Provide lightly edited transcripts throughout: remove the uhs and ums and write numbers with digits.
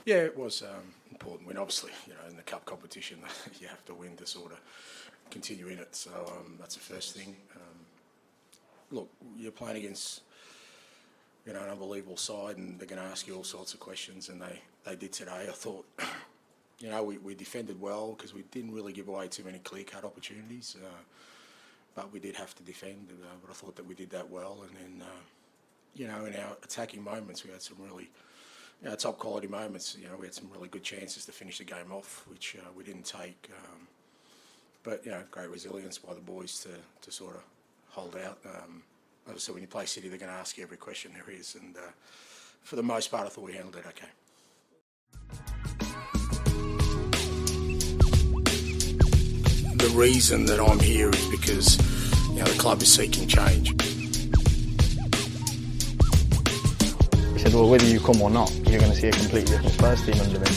Yeah, it was important win. Obviously, in the cup competition, you have to win to sort of continue in it. So that's the first thing. Look, you're playing against an unbelievable side, and they're going to ask you all sorts of questions, and they did today. I thought, we defended well because we didn't really give away too many clear-cut opportunities, but we did have to defend. But I thought that we did that well, and then, in our attacking moments, we had some really top quality moments. We had some really good chances to finish the game off, which we didn't take. But great resilience by the boys to sort of hold out. Obviously, when you play City, they're going to ask you every question there is, and for the most part, I thought we handled it okay. The reason that I'm here is because the club is seeking change. He said, well, whether you come or not, you're going to see a completely different Spurs team under me.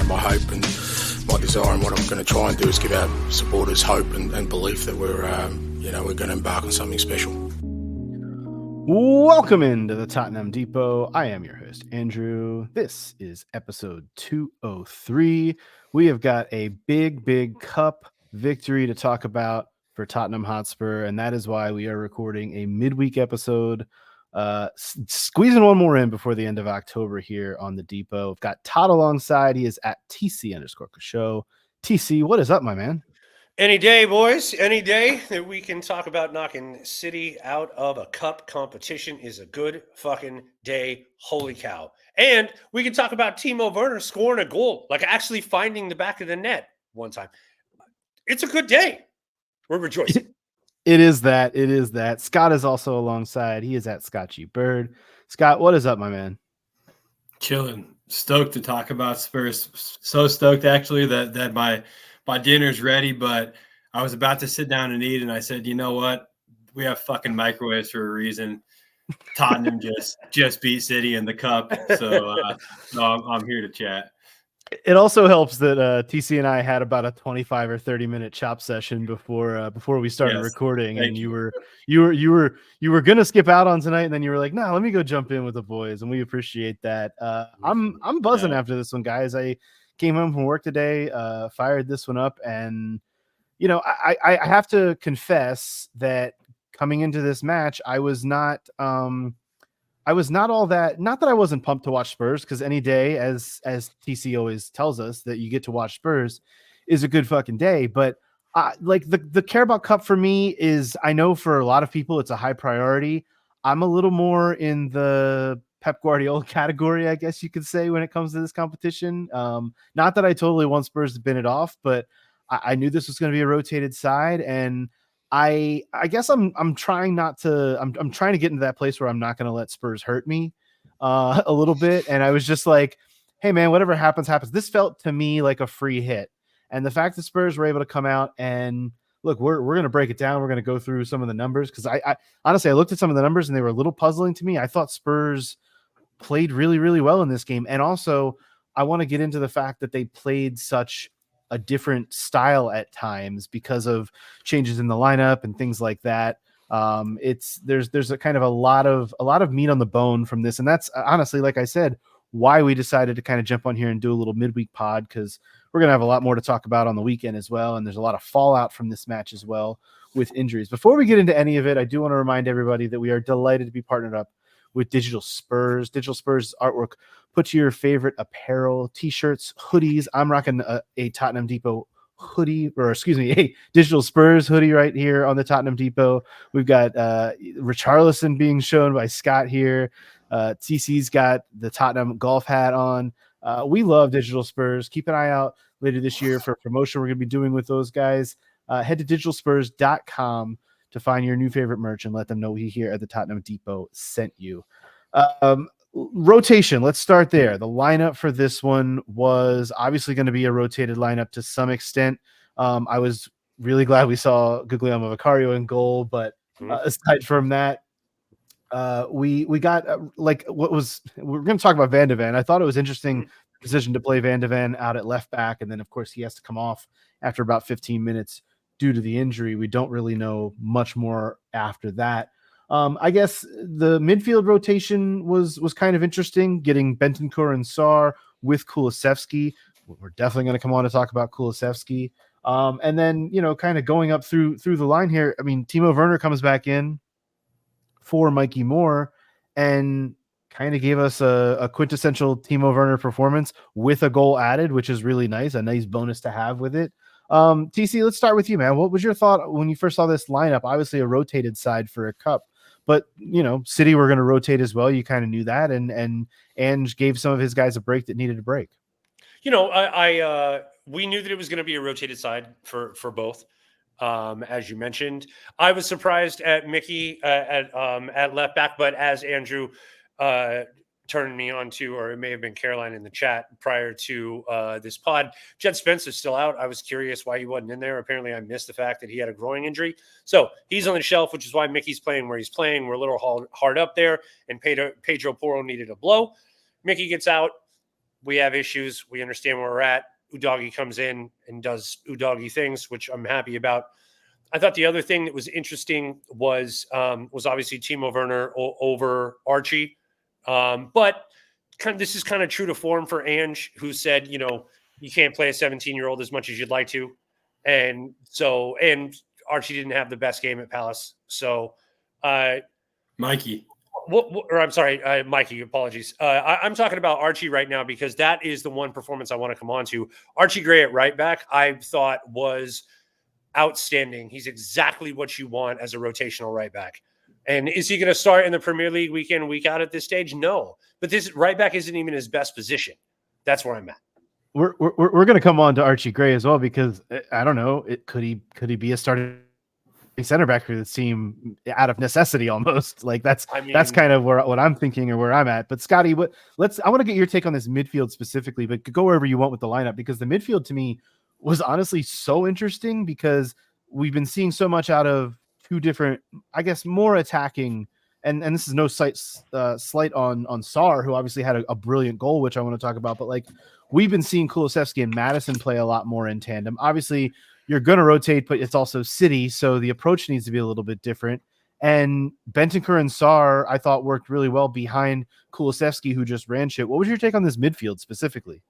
My hope and my desire and what I'm going to try and do is give our supporters hope and belief that we're going to embark on something special. Welcome into the Tottenham Depot. I am your host, Andrew. This is episode 203. We have got a big cup victory to talk about for Tottenham Hotspur, and that is why we are recording a midweek episode, squeezing one more in before the end of October here on the Depot. We've got Todd alongside. He is at TC_Show. TC, what is up, my man? Any day, boys, any day that we can talk about knocking City out of a cup competition is a good fucking day. Holy cow. And we can talk about Timo Werner scoring a goal, like actually finding the back of the net one time. It's a good day. We're rejoicing. It is that. Scott is also alongside. He is at Scott G. Bird. Scott, what is up, my man? Chilling. Stoked to talk about Spurs. So stoked, actually, that my dinner's ready, but I was about to sit down and eat, and I said, you know what? We have fucking microwaves for a reason. Tottenham just beat City in the cup, so I'm here to chat. It also helps that TC and I had about a 25 or 30 minute chop session before we started recording, and you were gonna skip out on tonight, and then you were like, "No, let me go jump in with the boys," and we appreciate that. I'm buzzing after this one, guys. I came home from work today, fired this one up, and I have to confess that coming into this match, I was not all that, not that I wasn't pumped to watch Spurs, because any day, as TC always tells us, that you get to watch Spurs is a good fucking day. But like the Carabao Cup for me is, I know for a lot of people it's a high priority. I'm a little more in the Pep Guardiola category, I guess you could say, when it comes to this competition. Not that I totally want Spurs to bin it off, but I knew this was going to be a rotated side, and I guess I'm trying not to. I'm trying to get into that place where I'm not going to let Spurs hurt me a little bit. And I was just like, hey man, whatever happens. This felt to me like a free hit, and the fact that Spurs were able to come out and look, we're going to break it down. We're going to go through some of the numbers, because I honestly, I looked at some of the numbers and they were a little puzzling to me. I thought Spurs played really, really well in this game, and also I want to get into the fact that they played such a different style at times because of changes in the lineup and things like that. There's a kind of a lot of meat on the bone from this, and that's honestly, like I said, why we decided to kind of jump on here and do a little midweek pod, because we're going to have a lot more to talk about on the weekend as well, and there's a lot of fallout from this match as well with injuries. Before we get into any of it, I do want to remind everybody that we are delighted to be partnered up with Digital Spurs. Digital Spurs artwork. Put your favorite apparel, t-shirts, hoodies. I'm rocking a Tottenham Depot hoodie, or excuse me, a Digital Spurs hoodie right here on the Tottenham Depot. We've got Richarlison being shown by Scott here. TC's got the Tottenham golf hat on. We love Digital Spurs. Keep an eye out later this year for a promotion we're going to be doing with those guys. Head to digitalspurs.com to find your new favorite merch and let them know we here at the Tottenham Depot sent you. Rotation, let's start there. The lineup for this one was obviously going to be a rotated lineup to some extent. I was really glad we saw Guglielmo Vicario in goal, but aside from that, we got we're going to talk about Van de Ven. I thought it was interesting decision to play Van de Ven out at left back, and then of course he has to come off after about 15 minutes due to the injury. We don't really know much more after that. I guess the midfield rotation was kind of interesting, getting Bentancur and Sarr with Kulusevski. We're definitely going to come on to talk about Kulusevski. And then, kind of going up through the line here. I mean, Timo Werner comes back in for Mikey Moore and kind of gave us a quintessential Timo Werner performance with a goal added, which is really nice, a nice bonus to have with it. TC, let's start with you, man. What was your thought when you first saw this lineup? Obviously a rotated side for a cup, but City were going to rotate as well. You kind of knew that, and Ange gave some of his guys a break that needed a break. We knew that it was going to be a rotated side for both. As you mentioned, I was surprised at Mickey at left back, but as Andrew turned me on to, or it may have been Caroline in the chat prior to this pod, Jed Spence's still out. I was curious why he wasn't in there. Apparently I missed the fact that he had a groin injury. So he's on the shelf, which is why Mickey's playing where he's playing. We're a little hard up there, and Pedro Porro needed a blow. Mickey gets out. We have issues. We understand where we're at. Udogie comes in and does Udogie things, which I'm happy about. I thought the other thing that was interesting was obviously Timo Werner over Archie. But this is kind of true to form for Ange, who said, you can't play a 17-year-old as much as you'd like to. And Archie didn't have the best game at Palace. So Mikey. Mikey, apologies. I'm talking about Archie right now because that is the one performance I want to come on to. Archie Gray at right back, I thought was outstanding. He's exactly what you want as a rotational right back. And is he going to start in the Premier League week in, week out at this stage? No. But this right back isn't even his best position. That's where I'm at. We're going to come on to Archie Gray as well because I don't know. Could he be a starting center back for the team out of necessity almost? Like that's kind of what I'm thinking or where I'm at. But Scotty, I want to get your take on this midfield specifically, but go wherever you want with the lineup, because the midfield to me was honestly so interesting because we've been seeing so much out of two different, I guess, more attacking. And this is no slight on Sarr, who obviously had a brilliant goal, which I want to talk about. But like we've been seeing Kulusevski and Madison play a lot more in tandem. Obviously, you're going to rotate, but it's also City, so the approach needs to be a little bit different. And Bentancur and Sarr, I thought, worked really well behind Kulusevski, who just ran shit. What was your take on this midfield specifically?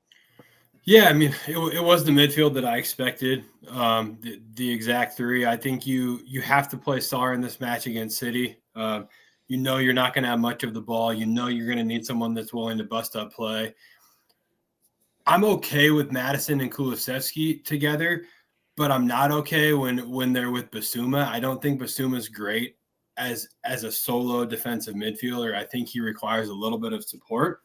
Yeah, I mean, it was the midfield that I expected, the exact three. I think you have to play Sarr in this match against City. You're not going to have much of the ball. You're going to need someone that's willing to bust up play. I'm okay with Madison and Kulusevski together, but I'm not okay when they're with Basuma. I don't think Basuma's great as a solo defensive midfielder. I think he requires a little bit of support.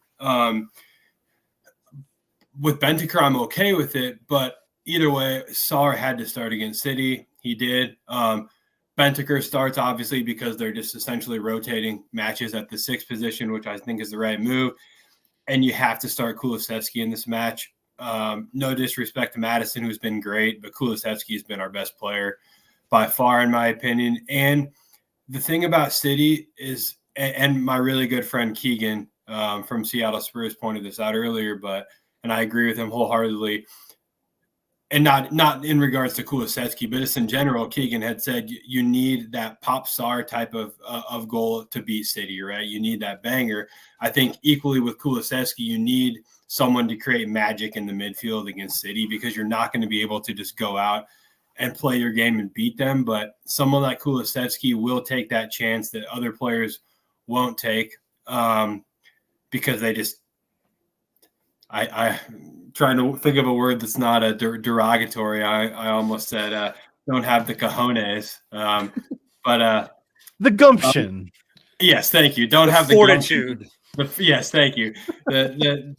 With Bentancur, I'm okay with it, but either way, Sarr had to start against City. He did. Bentancur starts, obviously, because they're just essentially rotating matches at the 6th position, which I think is the right move. And you have to start Kulusevski in this match. No disrespect to Madison, who's been great, but Kulusevski has been our best player by far, in my opinion. And the thing about City is, and my really good friend Keegan from Seattle Spurs pointed this out earlier, and I agree with him wholeheartedly. And not in regards to Kulusevski, but just in general, Keegan had said you need that pop Sarr type of goal to beat City, right? You need that banger. I think equally with Kulusevski, you need someone to create magic in the midfield against City, because you're not going to be able to just go out and play your game and beat them. But someone like Kulusevski will take that chance that other players won't take, because they just I trying to think of a word that's not a derogatory. I almost said don't have the cojones, but the gumption. Yes, thank you. Don't have the fortitude. Yes, thank you. The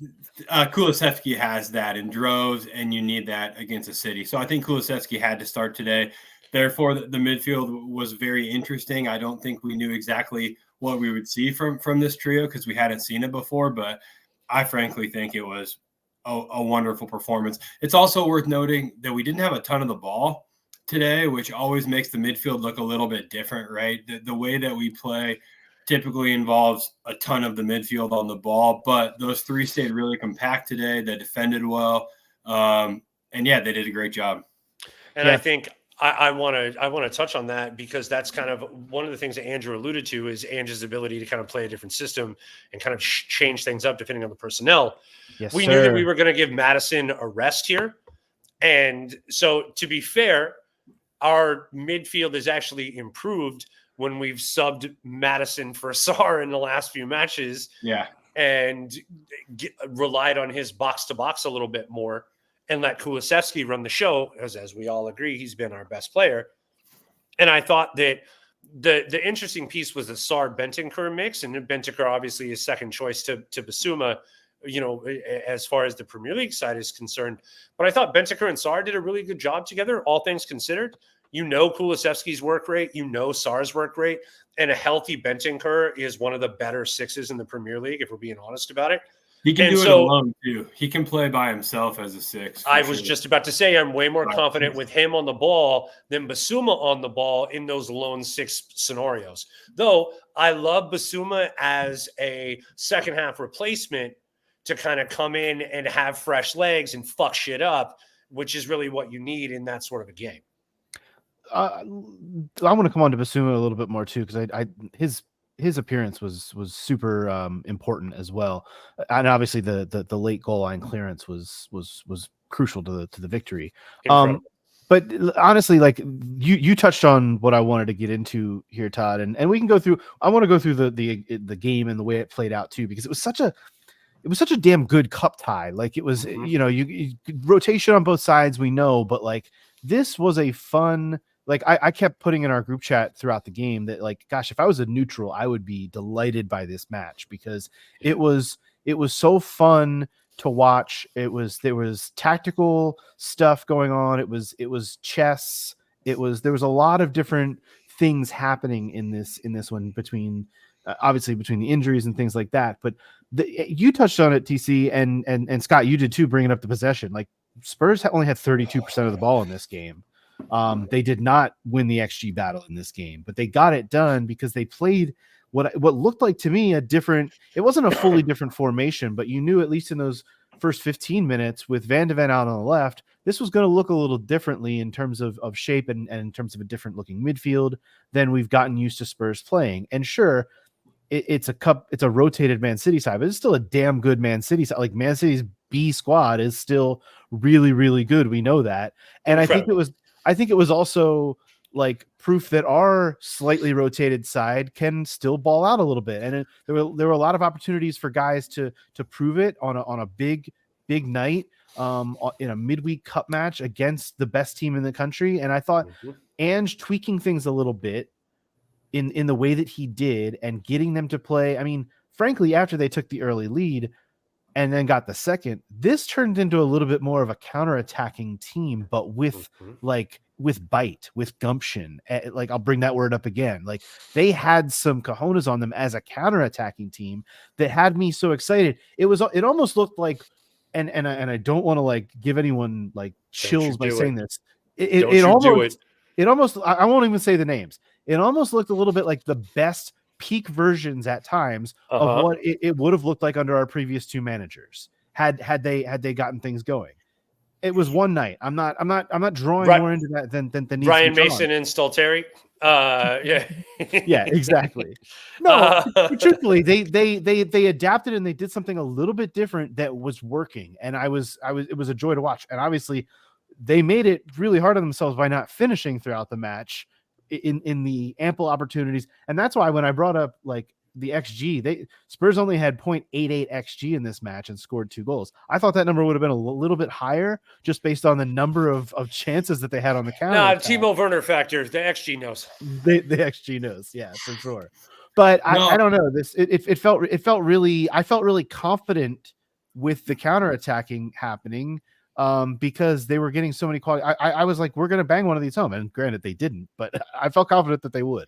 Kulusevski has that in droves, and you need that against a City. So I think Kulusevski had to start today. Therefore, the midfield was very interesting. I don't think we knew exactly what we would see from this trio because we hadn't seen it before, but I frankly think it was a wonderful performance. It's also worth noting that we didn't have a ton of the ball today, which always makes the midfield look a little bit different, right? The way that we play typically involves a ton of the midfield on the ball, but those three stayed really compact today. They defended well. And yeah, they did a great job. And yeah. I think I want to touch on that because that's kind of one of the things that Andrew alluded to is Ange's ability to kind of play a different system and kind of change things up depending on the personnel. Yes, we sir. knew that we were going to give Madison a rest here. And so to be fair, our midfield is actually improved when we've subbed Madison for Sarr in the last few matches. Yeah. And relied on his box to box a little bit more and let Kulusevski run the show, as we all agree, he's been our best player. And I thought that the interesting piece was the Sarr Bentancur mix, and Bentancur obviously is second choice to Basuma, as far as the Premier League side is concerned. But I thought Bentancur and Sarr did a really good job together, all things considered. Kulusevski's work rate, Sarr's work rate, and a healthy Bentancur is one of the better sixes in the Premier League, if we're being honest about it. He can do it alone, too. He can play by himself as a six. I was just about to say I'm way more confident with him on the ball than Basuma on the ball in those lone six scenarios. Though I love Basuma as a second half replacement to kind of come in and have fresh legs and fuck shit up, which is really what you need in that sort of a game. I want to come on to Basuma a little bit more too, because his appearance was super important as well, and obviously the late goal line clearance was crucial to the victory. But honestly, like you touched on what I wanted to get into here, Todd, and we can go through. I want to go through the game and the way it played out too, because it was such a damn good cup tie. Like it was, you rotation on both sides, we know, but like this was a fun. Like I kept putting in our group chat throughout the game that, like, gosh, if I was a neutral, I would be delighted by this match because it was so fun to watch. There was tactical stuff going on. It was chess. There was a lot of different things happening in this one between obviously between the injuries and things like that. But you touched on it, TC, and Scott, you did too, bringing up the possession. Like Spurs only had 32% of the ball in this game. They did not win the XG battle in this game, but they got it done because they played what looked like to me a different. It wasn't a fully different formation, but you knew at least in those first 15 minutes with Van de Ven out on the left, this was going to look a little differently in terms of shape and in terms of a different looking midfield than we've gotten used to Spurs playing. And sure, it's a rotated Man City side, but it's still a damn good Man City side. Like Man City's B squad is still really, really good. We know that, and incredible. I think it was also like proof that our slightly rotated side can still ball out a little bit. And there were a lot of opportunities for guys to prove it on a big night in a midweek cup match against the best team in the country. And I thought Ange tweaking things a little bit in the way that he did and getting them to play. I mean, frankly, after they took the early lead and then got the second, this turned into a little bit more of a counterattacking team, but with bite, with gumption. Like I'll bring that word up again. Like they had some cojones on them as a counterattacking team that had me so excited. It almost looked like, and I don't want to like give anyone like chills by saying this. It almost, I won't even say the names. It almost looked a little bit like the best peak versions at times of what it would have looked like under our previous two managers had they gotten things going. It was one night. I'm not drawing more into that than needs Ryan to be Mason and Stalteri. Yeah, yeah, exactly. No, truthfully, they adapted and they did something a little bit different that was working, and it was a joy to watch. And obviously, they made it really hard on themselves by not finishing throughout the match in the ample opportunities. And that's why when I brought up like the XG, Spurs only had 0.88 XG in this match and scored 2 goals. I thought that number would have been a little bit higher just based on the number of chances that they had on the counter. Timo Werner factor. The XG knows. The XG knows. Yeah, for sure. But I don't know this. It felt really, I felt really confident with the counterattacking happening because they were getting so many quality. I was like, we're going to bang one of these home. And granted, they didn't, but I felt confident that they would.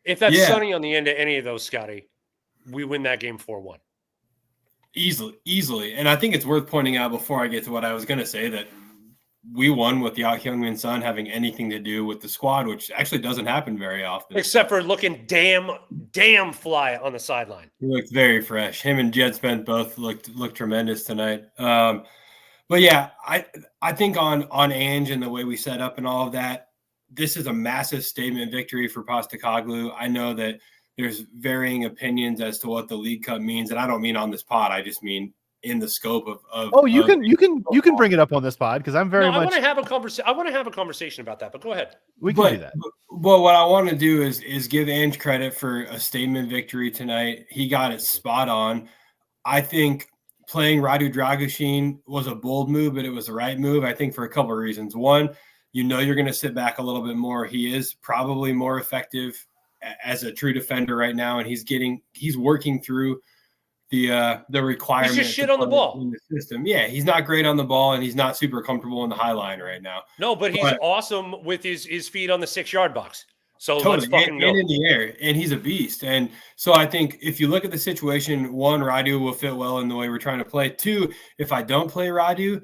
If that's sunny on the end of any of those, Scotty, we win that game 4-1. Easily. And I think it's worth pointing out before I get to what I was going to say that we won without Heung-min Son having anything to do with the squad, which actually doesn't happen very often. Except for looking damn fly on the sideline. He looked very fresh. Him and Jed Spence both looked tremendous tonight. But yeah, I think on Ange and the way we set up and all of that, this is a massive statement victory for Postecoglou. I know that there's varying opinions as to what the League Cup means, and I don't mean on this pod. I just mean in the scope of. You can bring it up on this pod because I'm very much. I want to have a conversation. I want to have a conversation about that. But go ahead. We can do that. But what I want to do is give Ange credit for a statement victory tonight. He got it spot on. I think playing Radu Dragusin was a bold move, but it was the right move. I think for a couple of reasons. One, you're going to sit back a little bit more. He is probably more effective as a true defender right now, and he's working through the requirements. He's just shit on the ball in the system. Yeah, he's not great on the ball, and he's not super comfortable in the high line right now. No, but he's awesome with his feet on the 6-yard box. So totally. Let's fucking go. And in the air, and he's a beast. And so I think if you look at the situation, one, Radu will fit well in the way we're trying to play. Two, if I don't play Radu,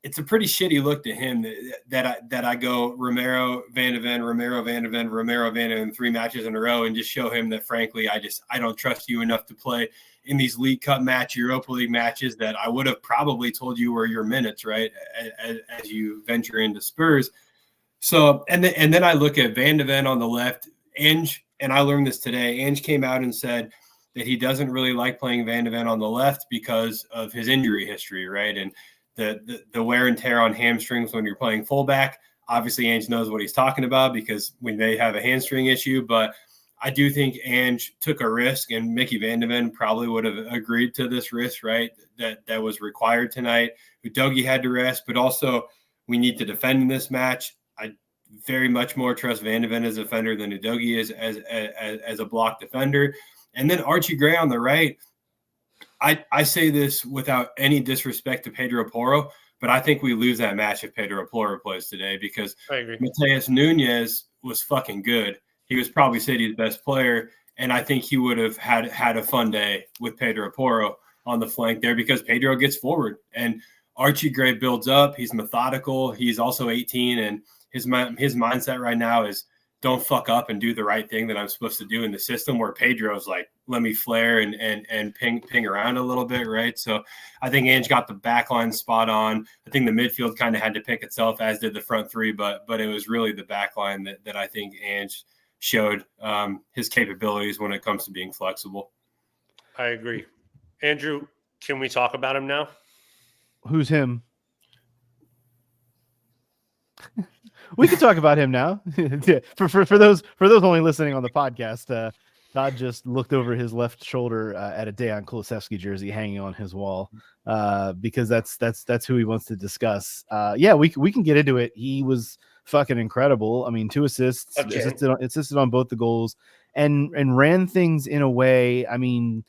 it's a pretty shitty look to him that I go Romero, Van de Ven, Romero, Van de Ven, Romero, Van de Ven 3 matches in a row and just show him that, frankly, I don't trust you enough to play in these League Cup Europa League matches that I would have probably told you were your minutes, right, as you venture into Spurs. So, and then I look at Van de Ven on the left. Ange, and I learned this today, Ange came out and said that he doesn't really like playing Van de Ven on the left because of his injury history, right, and the wear and tear on hamstrings when you're playing fullback. Obviously, Ange knows what he's talking about because when they have a hamstring issue, but I do think Ange took a risk, and Mickey Van de Ven probably would have agreed to this risk, right, that was required tonight. Udogie had to rest, but also we need to defend in this match. I very much more trust Van de Ven as a defender than Udogie is as a block defender. And then Archie Gray on the right, I say this without any disrespect to Pedro Porro, but I think we lose that match if Pedro Porro plays today because Mateus Nunes was fucking good. He was probably City's best player, and I think he would have had a fun day with Pedro Porro on the flank there because Pedro gets forward. And Archie Gray builds up. He's methodical. He's also 18, and his mindset right now is don't fuck up and do the right thing that I'm supposed to do in the system, where Pedro's like, let me flare and ping around a little bit, right? So I think Ange got the back line spot on. I think the midfield kind of had to pick itself, as did the front three, but it was really the back line that I think Ange showed his capabilities when it comes to being flexible. I agree. Andrew, can we talk about him now? Who's him? We can talk about him now. for those only listening on the podcast, Todd just looked over his left shoulder at a Dejan Kulusevski jersey hanging on his wall because that's who he wants to discuss. We can get into it. He was fucking incredible. I mean, 2 assists, assisted on both the goals, and ran things in a way. I mean,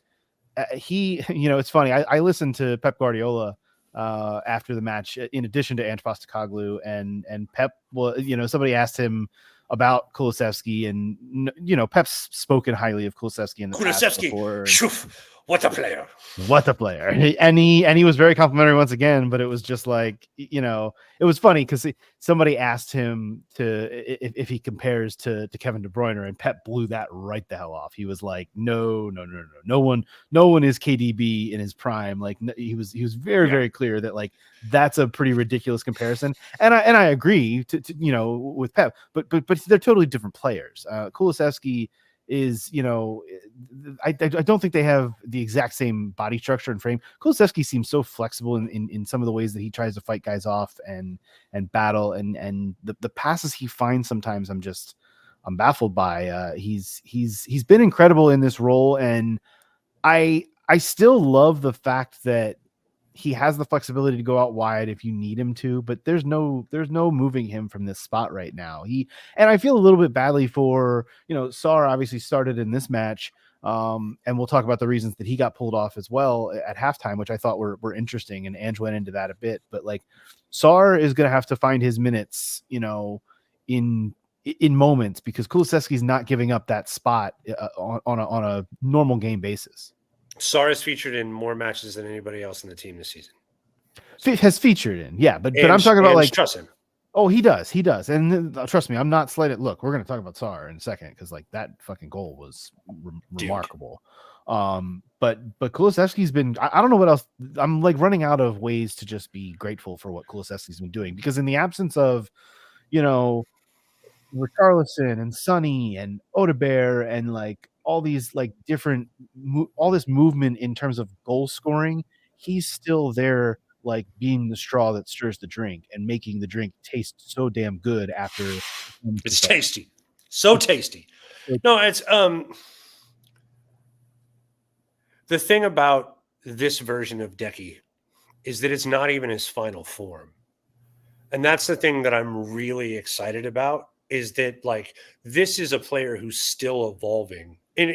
it's funny. I listened to Pep Guardiola after the match, in addition to Ange Postecoglou, and Pep. Well, somebody asked him about Kulusevski, and Pep's spoken highly of Kulusevski in the past before. What a player! What a player! And he was very complimentary once again. But it was just like, it was funny because somebody asked him if he compares to Kevin De Bruyne, and Pep blew that right the hell off. He was like, no one is KDB in his prime. Like, he was very clear that like that's a pretty ridiculous comparison. And I agree to with Pep, but they're totally different players. Kulusevski is, I don't think they have the exact same body structure and frame. Kulusevski seems so flexible in some of the ways that he tries to fight guys off and battle, and the passes he finds sometimes I'm baffled by. He's been incredible in this role, and I still love the fact that he has the flexibility to go out wide if you need him to, but there's no moving him from this spot right now. And I feel a little bit badly for, Sarr obviously started in this match. And we'll talk about the reasons that he got pulled off as well at halftime, which I thought were interesting. And Ange went into that a bit, but like Sarr is going to have to find his minutes, in moments, because Kulusevski's not giving up that spot on a normal game basis. Sarr is featured in more matches than anybody else in the team this season. Has featured in, yeah, but I'm talking about like trust him. Oh, he does, and trust me, I'm not slated. Look, we're going to talk about Sarr in a second because like that fucking goal was remarkable. But Kulusevski's been. I don't know what else. I'm like running out of ways to just be grateful for what Kulusevski's been doing, because in the absence of, Richarlison and Sonny and Odebear and like all these like different all this movement in terms of goal scoring, he's still there, like being the straw that stirs the drink and making the drink taste so damn good after. It's tasty, so tasty. No, it's the thing about this version of Decky is that it's not even his final form. And that's the thing that I'm really excited about, is that like this is a player who's still evolving. And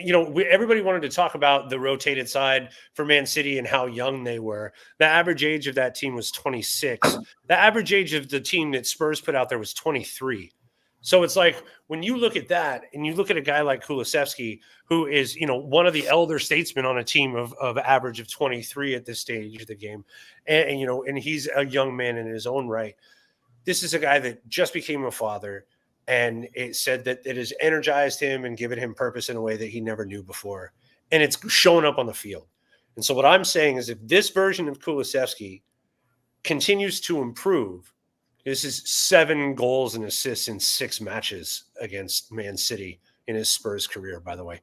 everybody wanted to talk about the rotated side for Man City and how young they were. The average age of that team was 26. The average age of the team that Spurs put out there was 23. So it's like when you look at that and you look at a guy like Kulusevski, who is, one of the elder statesmen on a team of average of 23 at this stage of the game. And he's a young man in his own right. This is a guy that just became a father, and it said that it has energized him and given him purpose in a way that he never knew before. And it's showing up on the field. And so what I'm saying is if this version of Kulusevski continues to improve, this is 7 goals and assists in 6 matches against Man City in his Spurs career, by the way.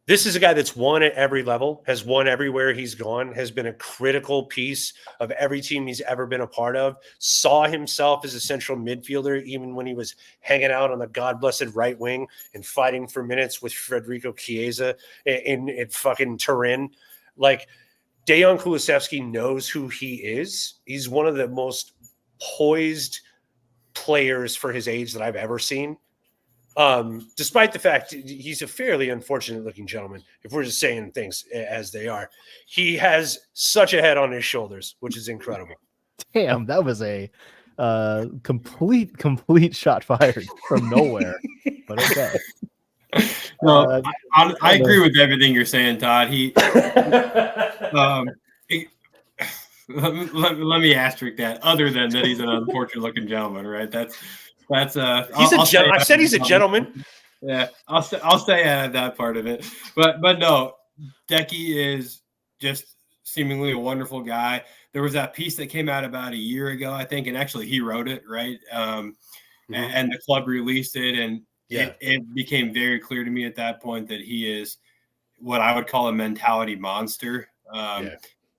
This is a guy that's won at every level, has won everywhere he's gone, has been a critical piece of every team he's ever been a part of, saw himself as a central midfielder even when he was hanging out on the God-blessed right wing and fighting for minutes with Federico Chiesa in fucking Turin. Like, Dejan Kulusevski knows who he is. He's one of the most poised players for his age that I've ever seen. Despite the fact he's a fairly unfortunate looking gentleman, if we're just saying things as they are, he has such a head on his shoulders, which is incredible. Damn, that was a complete shot fired from nowhere. But okay. No, I agree with everything you're saying, Todd. Let me asterisk that. Other than that, he's an unfortunate looking gentleman, right? I said he's a gentleman. Yeah, I'll stay out of that part of it. But no, Decky is just seemingly a wonderful guy. There was that piece that came out about a year ago, I think, and actually he wrote it, right? And the club released it, and it became very clear to me at that point that he is what I would call a mentality monster.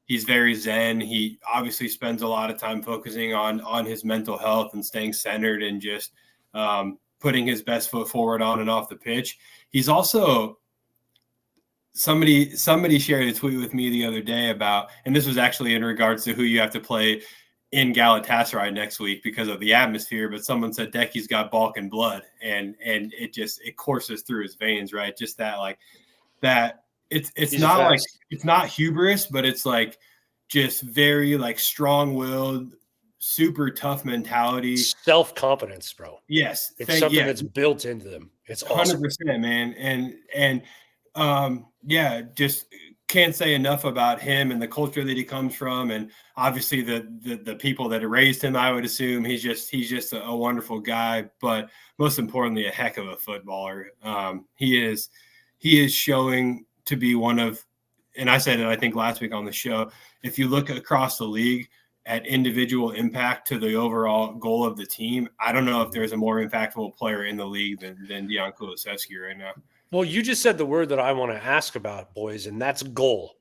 He's very zen. He obviously spends a lot of time focusing on his mental health and staying centered and just putting his best foot forward on and off the pitch. He's also somebody shared a tweet with me the other day about, and this was actually in regards to who you have to play in Galatasaray next week because of the atmosphere. But someone said Decky's got Balkan blood, and it courses through his veins, right? Just that. It's not hubris, but it's like just very like strong-willed, super tough mentality, self-confidence, bro. Yes, it's something that's built into them. It's awesome. 100%, man. And just can't say enough about him and the culture that he comes from, and obviously the people that raised him. I would assume he's just a wonderful guy, but most importantly, a heck of a footballer. He is showing to be one of, and I said it, I think last week on the show, if you look across the league at individual impact to the overall goal of the team, I don't know if there's a more impactful player in the league than Dejan Kulusevski right now. Well, you just said the word that I want to ask about, boys, and that's goal.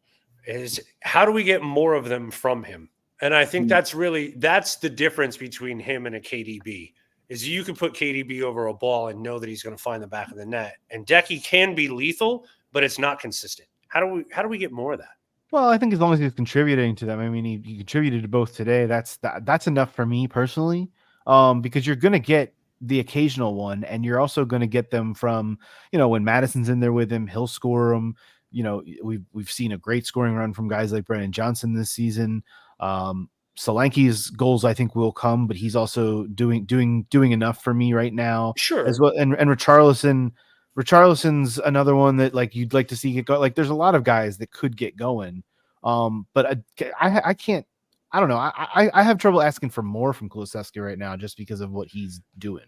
Is how do we get more of them from him? And I think that's the difference between him and a KDB. Is you can put KDB over a ball and know that he's going to find the back of the net. And Decky can be lethal, but it's not consistent. How do we get more of that? Well, I think as long as he's contributing to them. I mean, he contributed to both today. That's enough for me personally. Because you're going to get the occasional one, and you're also going to get them from, when Madison's in there with him, he'll score them. We've seen a great scoring run from guys like Brennan Johnson this season. Solanke's goals I think will come, but he's also doing enough for me right now. Sure. As well, and Richarlison's another one that like you'd like to see get go. Like there's a lot of guys that could get going, but I can't. I don't know. I have trouble asking for more from Kulusevski right now just because of what he's doing.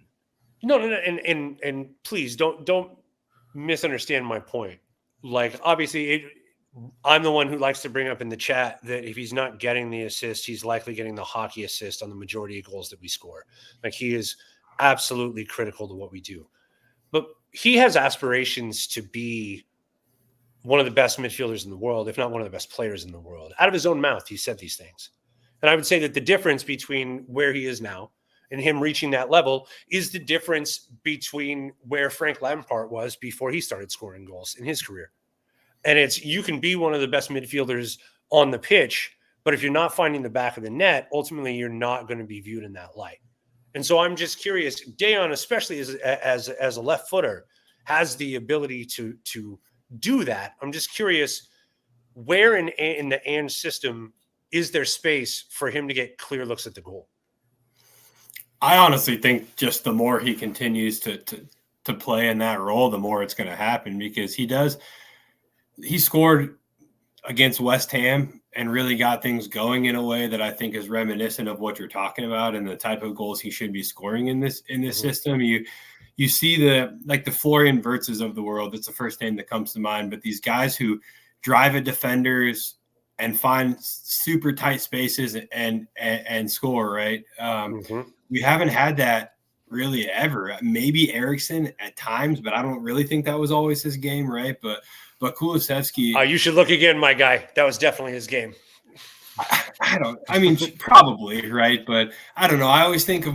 No, and please don't misunderstand my point. Like obviously, I'm the one who likes to bring up in the chat that if he's not getting the assist, he's likely getting the hockey assist on the majority of goals that we score. Like he is absolutely critical to what we do. But he has aspirations to be one of the best midfielders in the world, if not one of the best players in the world. Out of his own mouth, he said these things. And I would say that the difference between where he is now and him reaching that level is the difference between where Frank Lampard was before he started scoring goals in his career. And it's, you can be one of the best midfielders on the pitch, but if you're not finding the back of the net, ultimately you're not going to be viewed in that light. And so I'm just curious, Dejan, especially as a left footer, has the ability to do that. I'm just curious, where in the Ange system is there space for him to get clear looks at the goal? I honestly think just the more he continues to play in that role, the more it's going to happen, because he scored against West Ham and really got things going in a way that I think is reminiscent of what you're talking about and the type of goals he should be scoring in this system. You see the Florian Wirtzes of the world. That's the first name that comes to mind. But these guys who drive at defenders and find super tight spaces and score, right? We haven't had that really ever. Maybe Eriksen at times, but I don't really think that was always his game, right? But Kulusevski. You should look again, my guy. That was definitely his game. I mean, probably, right? But I don't know. I always think of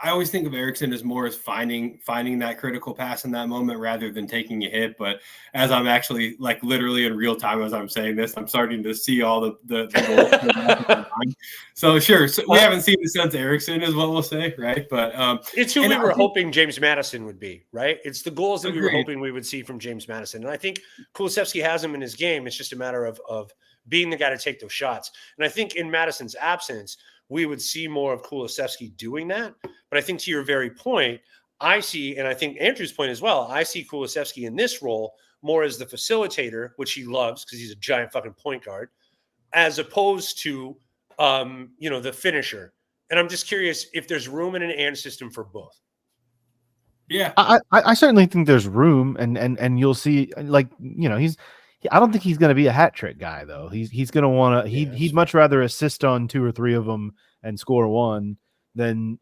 I always think of Eriksen as more as finding that critical pass in that moment rather than taking a hit. But as I'm actually, like, literally in real time as I'm saying this, I'm starting to see all the goals. So sure, so we haven't seen the sense Eriksen is what we'll say, right? But it's who we were hoping James Maddison would be, right? It's the goals that we were hoping we would see from James Maddison. And I think Kulusevski has him in his game. It's just a matter of being the guy to take those shots. And I think in Maddison's absence, we would see more of Kulusevski doing that. But I think to your very point, I see, and I think Andrew's point as well, I see Kulusevski in this role more as the facilitator, which he loves because he's a giant fucking point guard, as opposed to, the finisher. And I'm just curious if there's room in an Ange system for both. Yeah, I certainly think there's room, and you'll see, I don't think he's going to be a hat trick guy though. He's going to want to. He'd much rather assist on 2 or 3 of them and score 1 than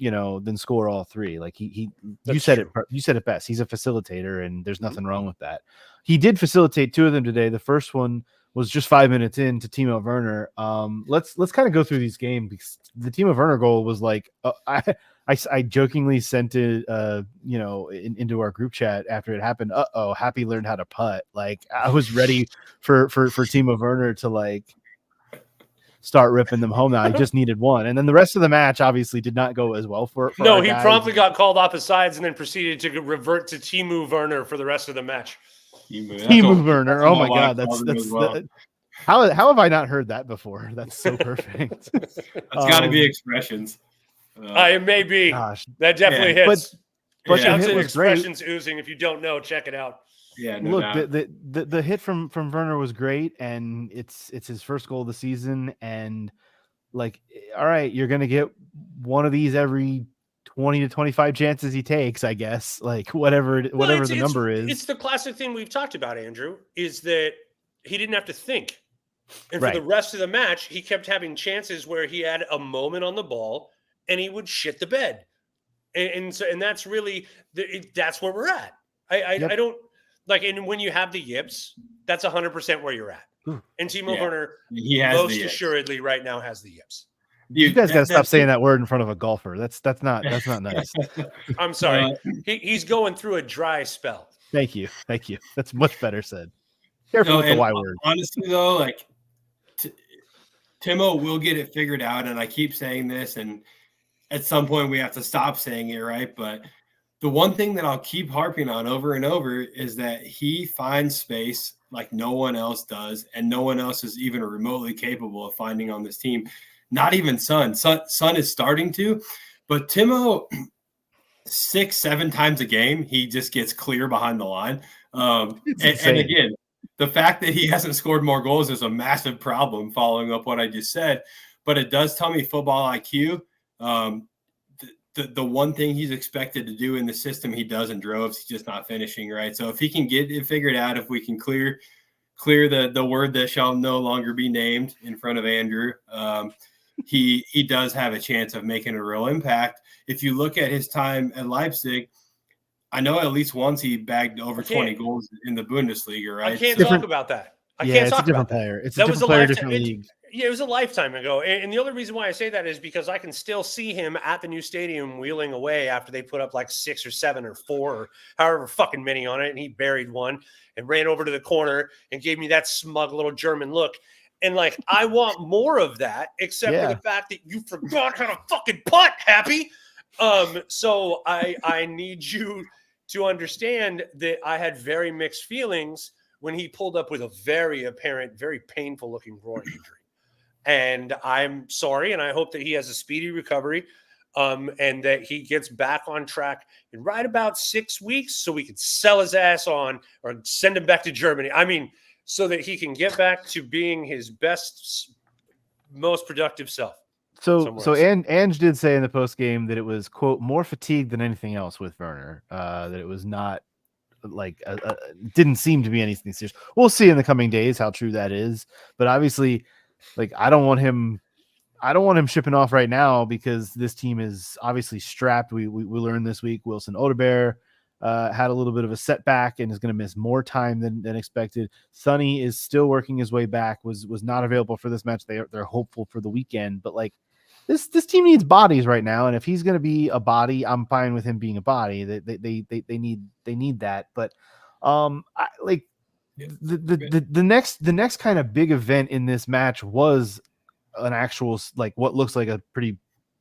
score all 3. Like you said it best. He's a facilitator, and there's nothing wrong with that. He did facilitate 2 of them today. The first one was just 5 minutes into Timo Werner. Let's kind of go through these games, because the Timo Werner goal was like I jokingly sent it into our group chat after it happened. Happy learned how to putt. Like, I was ready for Timo Werner to start ripping them home. Now he just needed 1, and then the rest of the match obviously did not go as well for no. He promptly got called off his sides and then proceeded to revert to Timo Werner for the rest of the match. Timo Werner. Oh my god, how have I not heard that before? That's so perfect. That's got to be expressions. It may be. Gosh, that definitely hits. But shouts and expressions great. Oozing. If you don't know, check it out. Yeah, no doubt. The hit from Werner was great, and it's his first goal of the season. And all right, you're gonna get one of these every 20 to 25 chances he takes, I guess. Whatever the number is. It's the classic thing we've talked about, Andrew, is that he didn't have to think. And for the rest of the match, he kept having chances where he had a moment on the ball and he would shit the bed. And that's really, that's where we're at. I don't and when you have the yips, that's 100% where you're at. And Timo Werner most assuredly right now has the yips. You guys got to stop saying that word in front of a golfer. That's not nice. I'm sorry. He's going through a dry spell. Thank you. That's much better said. Careful with the Y word. Honestly, though, Timo will get it figured out, and I keep saying this, and at some point we have to stop saying it, right? But the one thing that I'll keep harping on over and over is that he finds space like no one else does, and no one else is even remotely capable of finding on this team. Not even Son. Son is starting to, but Timo, 6-7 times a game, he just gets clear behind the line. And again, the fact that he hasn't scored more goals is a massive problem, following up what I just said. But it does tell me football IQ. The one thing he's expected to do in the system he does in droves, he's just not finishing, right? So if he can get it figured out, if we can clear the word that shall no longer be named in front of Andrew, he does have a chance of making a real impact. If you look at his time at Leipzig, I know at least once he bagged over 20 goals in the Bundesliga, right? I can't talk about that. I can't talk about that. Player. It's a different player, different league. Yeah, it was a lifetime ago. And the only reason why I say that is because I can still see him at the new stadium wheeling away after they put up like 6 or 7 or 4 or however fucking many on it. And he buried one and ran over to the corner and gave me that smug little German look. And like, I want more of that, except for the fact that you forgot how to fucking putt, Happy. So I need you to understand that I had very mixed feelings when he pulled up with a very apparent, very painful looking groin injury. And I'm sorry, and I hope that he has a speedy recovery, and that he gets back on track in right about 6 weeks so we can sell his ass on or send him back to Germany. I mean, so that he can get back to being his best, most productive self. So Ange did say in the post game that it was, quote, more fatigue than anything else with Werner, that it was not like didn't seem to be anything serious. We'll see in the coming days how true that is, but obviously, like, I don't want him shipping off right now because this team is obviously strapped. We learned this week Wilson Odebear had a little bit of a setback and is going to miss more time than expected. Sonny is still working his way back, was not available for this match. They're hopeful for the weekend, but like this team needs bodies right now. And if he's going to be a body, I'm fine with him being a body. They need that. But the next kind of big event in this match was an actual, like, what looks like a pretty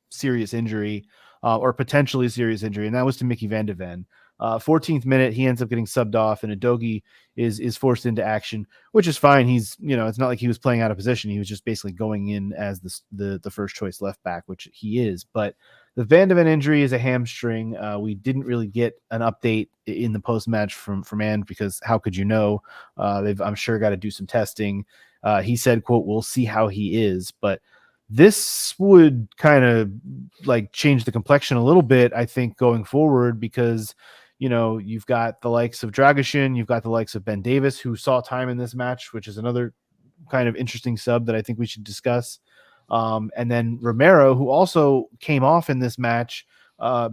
serious injury, or potentially serious injury, and that was to Mickey Van de Ven. 14th minute, he ends up getting subbed off, and Udogie is forced into action, which is fine. He's, it's not like he was playing out of position. He was just basically going in as the first choice left back, which he is. But the Van de Ven injury is a hamstring. We didn't really get an update in the post match from Ange, because how could you know? They've, I'm sure, got to do some testing. He said, quote, "We'll see how he is," but this would kind of like change the complexion a little bit, I think, going forward, because you've got the likes of Dragoshin, you've got the likes of Ben Davis, who saw time in this match, which is another kind of interesting sub that I think we should discuss. And then Romero, who also came off in this match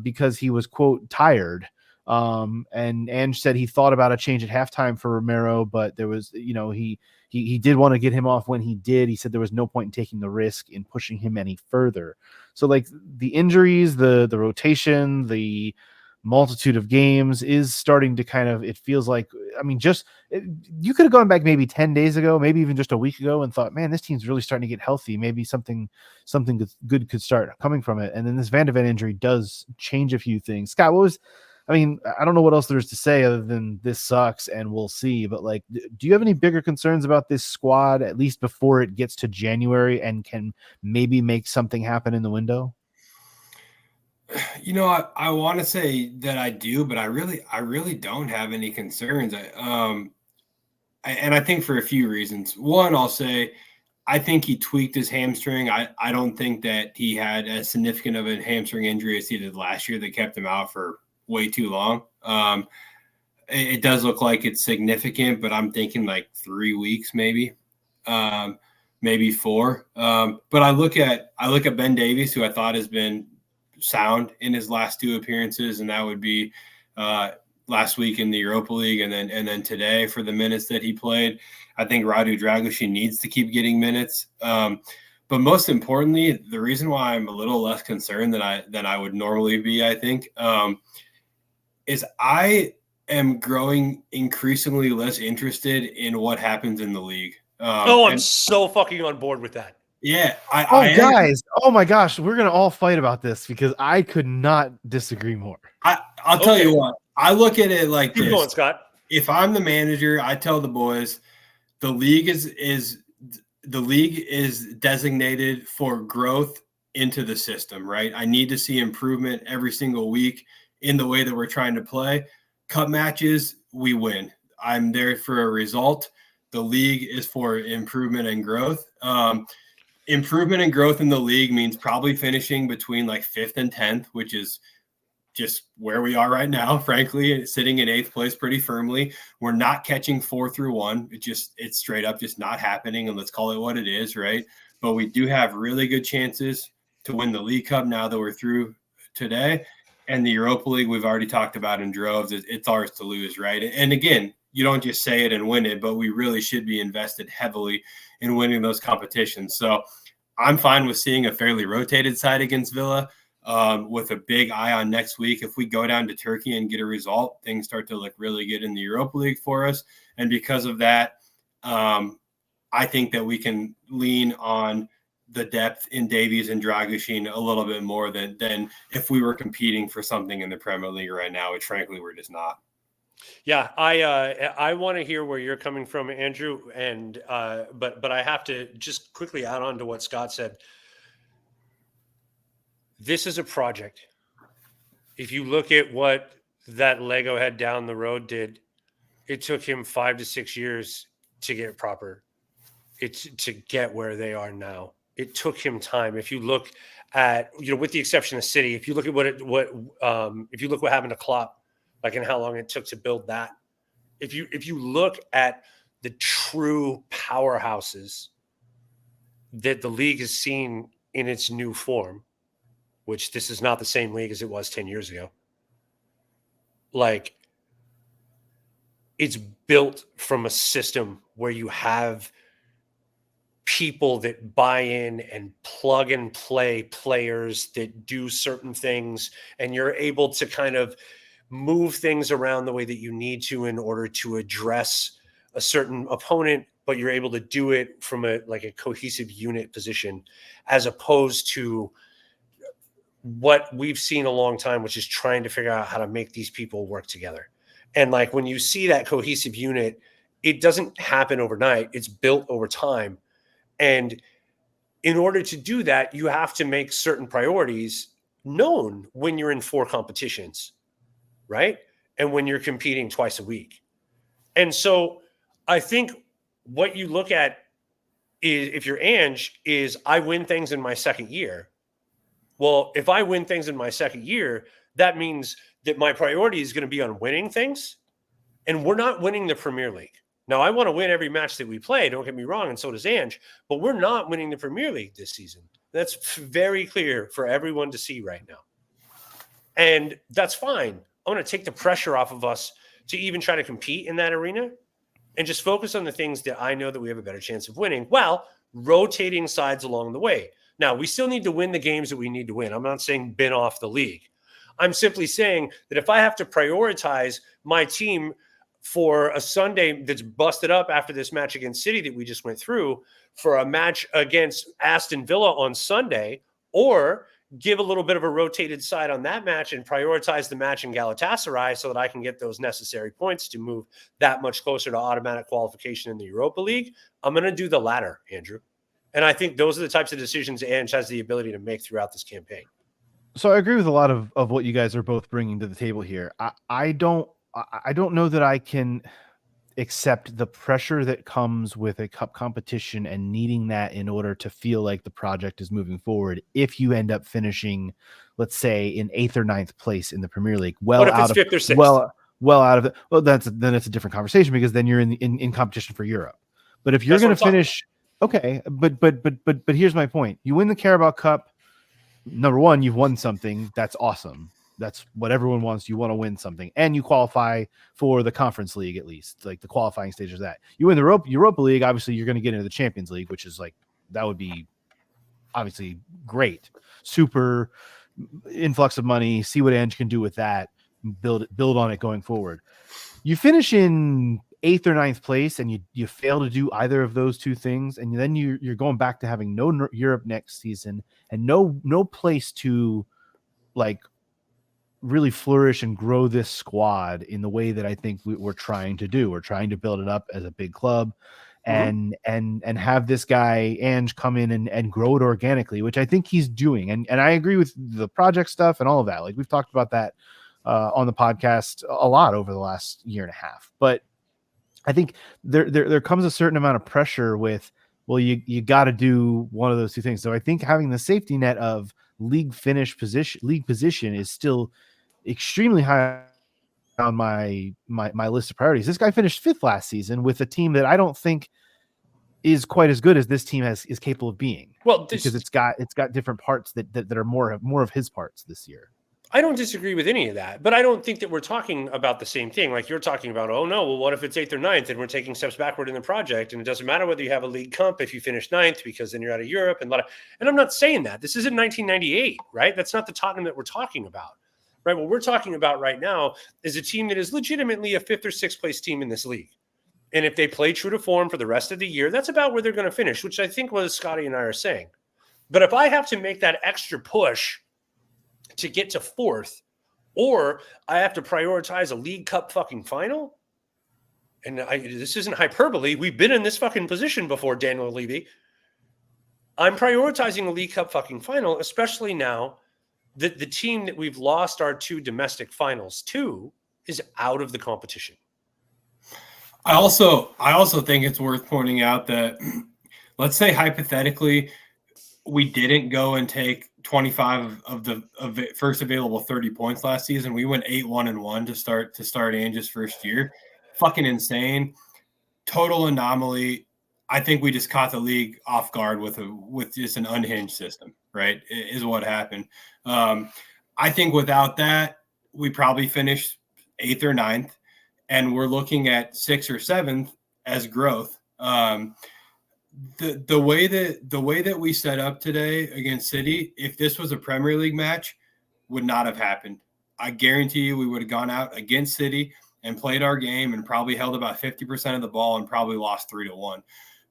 because he was, quote, tired. And Ange said he thought about a change at halftime for Romero, but there was, he did want to get him off when he did. He said there was no point in taking the risk in pushing him any further. So like the injuries, the rotation, the multitude of games is starting to kind of, it feels like, I mean, you could have gone back maybe 10 days ago, maybe even just a week ago, and thought, man, this team's really starting to get healthy. Maybe something good could start coming from it. And then this Van de Ven injury does change a few things. Scott, I don't know what else there is to say other than this sucks and we'll see. But like, do you have any bigger concerns about this squad, at least before it gets to January and can maybe make something happen in the window? I want to say that I do, but I really don't have any concerns. And I think for a few reasons. One, I'll say, I think he tweaked his hamstring. I don't think that he had as significant of a hamstring injury as he did last year that kept him out for way too long. It does look like it's significant, but I'm thinking like 3 weeks, maybe 4. But I look at Ben Davies, who I thought has been sound in his last 2 appearances, and that would be last week in the Europa League, and then today for the minutes that he played. I think Radu Dragoshin needs to keep getting minutes. But most importantly, the reason why I'm a little less concerned than I would normally be, I think, is I am growing increasingly less interested in what happens in the league. I'm so fucking on board with that. Yeah. Guys, oh my gosh, we're going to all fight about this because I could not disagree more. I'll tell you what, I look at it like Keep this. going, Scott. If I'm the manager, I tell the boys, the league is designated for growth into the system, right? I need to see improvement every single week in the way that we're trying to play. Cup matches, we win. I'm there for a result. The league is for improvement and growth. Improvement and growth in the league means probably finishing between like 5th and 10th, which is just where we are right now, frankly, sitting in 8th place pretty firmly. We're not catching 4 through 1. It's straight up just not happening. And let's call it what it is, right? but we do have really good chances to win the League Cup now that we're through today. And the Europa League, we've already talked about in droves. It's ours to lose, right? And again, you don't just say it and win it, but we really should be invested heavily in winning those competitions. So I'm fine with seeing a fairly rotated side against Villa, with a big eye on next week. If we go down to Turkey and get a result, things start to look really good in the Europa League for us. And because of that, I think that we can lean on the depth in Davies and Dragoshin a little bit more than if we were competing for something in the Premier League right now, which frankly we're just not. Yeah, I want to hear where you're coming from, Andrew, and but I have to just quickly add on to what Scott said. This is a project. If you look at what that Lego head down the road did, it took him 5 to 6 years to get proper. It's to get where they are now. It took him time. If you look at, with the exception of City, if you look at if you look what happened to Klopp, like, and how long it took to build that. If you look at the true powerhouses that the league has seen in its new form, which this is not the same league as it was 10 years ago. Like, it's built from a system where you have people that buy in and plug and play players that do certain things, and you're able to kind of move things around the way that you need to in order to address a certain opponent, but you're able to do it from a cohesive unit position, as opposed to what we've seen a long time, which is trying to figure out how to make these people work together. And like, when you see that cohesive unit, it doesn't happen overnight. It's built over time. And in order to do that, you have to make certain priorities known when you're in 4 competitions, right? And when you're competing twice a week. And so I think what you look at is, if you're Ange, is I win things in my second year. Well, if I win things in my second year, that means that my priority is going to be on winning things. And we're not winning the Premier League. Now, I want to win every match that we play, don't get me wrong, and so does Ange, but we're not winning the Premier League this season. That's very clear for everyone to see right now. And that's fine. I want to take the pressure off of us to even try to compete in that arena and just focus on the things that I know that we have a better chance of winning, while rotating sides along the way. Now, we still need to win the games that we need to win. I'm not saying bin off the league. I'm simply saying that if I have to prioritize my team for a Sunday that's busted up after this match against City that we just went through, for a match against Aston Villa on Sunday, or give a little bit of a rotated side on that match and prioritize the match in Galatasaray so that I can get those necessary points to move that much closer to automatic qualification in the Europa League, I'm going to do the latter, Andrew. And I think those are the types of decisions Ange has the ability to make throughout this campaign. So I agree with a lot of what you guys are both bringing to the table here. I don't know that I can accept the pressure that comes with a cup competition and needing that in order to feel like the project is moving forward. If you end up finishing, let's say, in 8th or 9th place in the Premier League, well, what if out it's of 5th or 6th? well out of it. Well, then it's a different conversation, because then you're in competition for Europe. But if you're going to finish, okay, but here's my point: you win the Carabao Cup. Number one, you've won something. That's awesome. That's what everyone wants. You want to win something, and you qualify for the Conference League, at least, like the qualifying stage of that. You win the Europa League, obviously you're going to get into the Champions League, which is that would be obviously great. Super influx of money. See what Ange can do with that. Build on it going forward. You finish in 8th or 9th place, and you fail to do either of those two things, and then you're going back to having no Europe next season and no place to really flourish and grow this squad in the way that I think we're trying to do. We're trying to build it up as a big club, and have this guy Ange come in and grow it organically, which I think he's doing. And I agree with the project stuff and all of that. Like, we've talked about that on the podcast a lot over the last year and a half. But I think there comes a certain amount of pressure with, well, you got to do one of those two things. So I think having the safety net of league position is still extremely high on my list of priorities. This guy finished 5th last season with a team that I don't think is quite as good as this team is capable of being. Well, because it's got different parts that are more of his parts this year. I don't disagree with any of that, but I don't think that we're talking about the same thing. Like you're talking about, oh no, well, what if it's 8th or 9th and we're taking steps backward in the project? And it doesn't matter whether you have a league comp if you finish 9th, because then you're out of Europe and I'm not saying that. This isn't 1998, right? That's not the talking that we're talking about, right? What we're talking about right now is a team that is legitimately a 5th or 6th place team in this league. And if they play true to form for the rest of the year, that's about where they're going to finish, which I think was Scotty and I are saying. But if I have to make that extra push to get to 4th, or I have to prioritize a League Cup fucking final, and this isn't hyperbole, we've been in this fucking position before, Daniel Levy. I'm prioritizing a League Cup fucking final, especially now that the team that we've lost our 2 domestic finals to is out of the competition. I also think it's worth pointing out that, let's say hypothetically, we didn't go and take 25 of the first available 30 points last season. We went 8-1-1 to start Ange's first year. Fucking insane. Total anomaly. I think we just caught the league off guard with just an unhinged system, right? Is what happened. I think without that, we probably finished 8th or 9th, and we're looking at 6th or 7th as growth. The way that we set up today against City, if this was a Premier League match, would not have happened. I guarantee you we would have gone out against City and played our game and probably held about 50% of the ball and probably lost 3-1.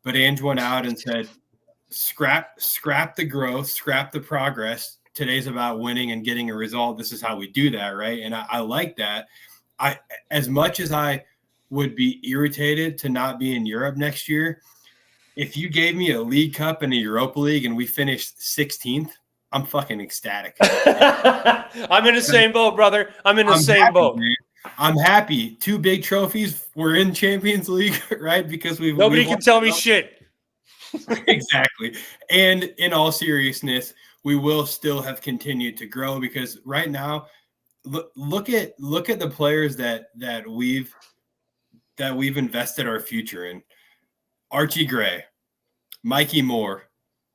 But Ange went out and said, scrap the growth, scrap the progress. Today's about winning and getting a result. This is how we do that, right? And I like that. As much as I would be irritated to not be in Europe next year, if you gave me a League Cup and a Europa League and we finished 16th, I'm fucking ecstatic. I'm in the same boat, brother. I'm in the same boat. Man. I'm happy. 2 big trophies. We're in Champions League, right? Because nobody can tell me shit. Exactly. And in all seriousness, we will still have continued to grow, because right now, look at the players that we've invested our future in. Archie Gray, Mikey Moore,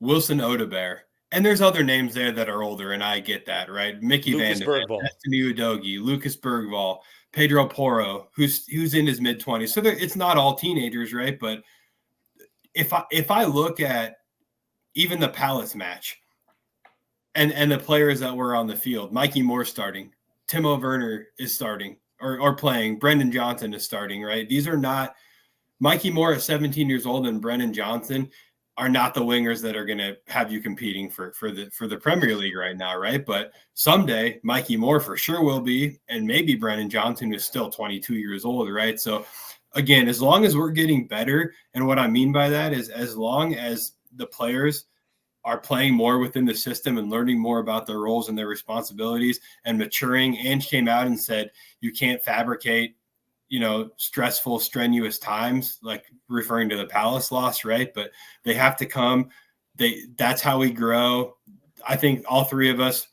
Wilson Odebear, and there's other names there that are older, and I get that, right? Mickey Van de Ven, Destiny Udogie, Lucas Bergvall, Pedro Porro, who's in his mid-20s. So it's not all teenagers, right? But if I look at even the Palace match and the players that were on the field, Mikey Moore starting, Timo Werner is starting or playing, Brendan Johnson is starting, right? These are not Mikey Moore at 17 years old and Brendan Johnson are not the wingers that are going to have you competing for the Premier League right now, right? But someday Mikey Moore for sure will be, and maybe Brendan Johnson is still 22 years old, right? So again, as long as we're getting better, and what I mean by that is as long as the players are playing more within the system and learning more about their roles and their responsibilities and maturing. Ange came out and said, you can't fabricate, stressful, strenuous times, like referring to the Palace loss, right? But they have to come. That's how we grow. I think all 3 of us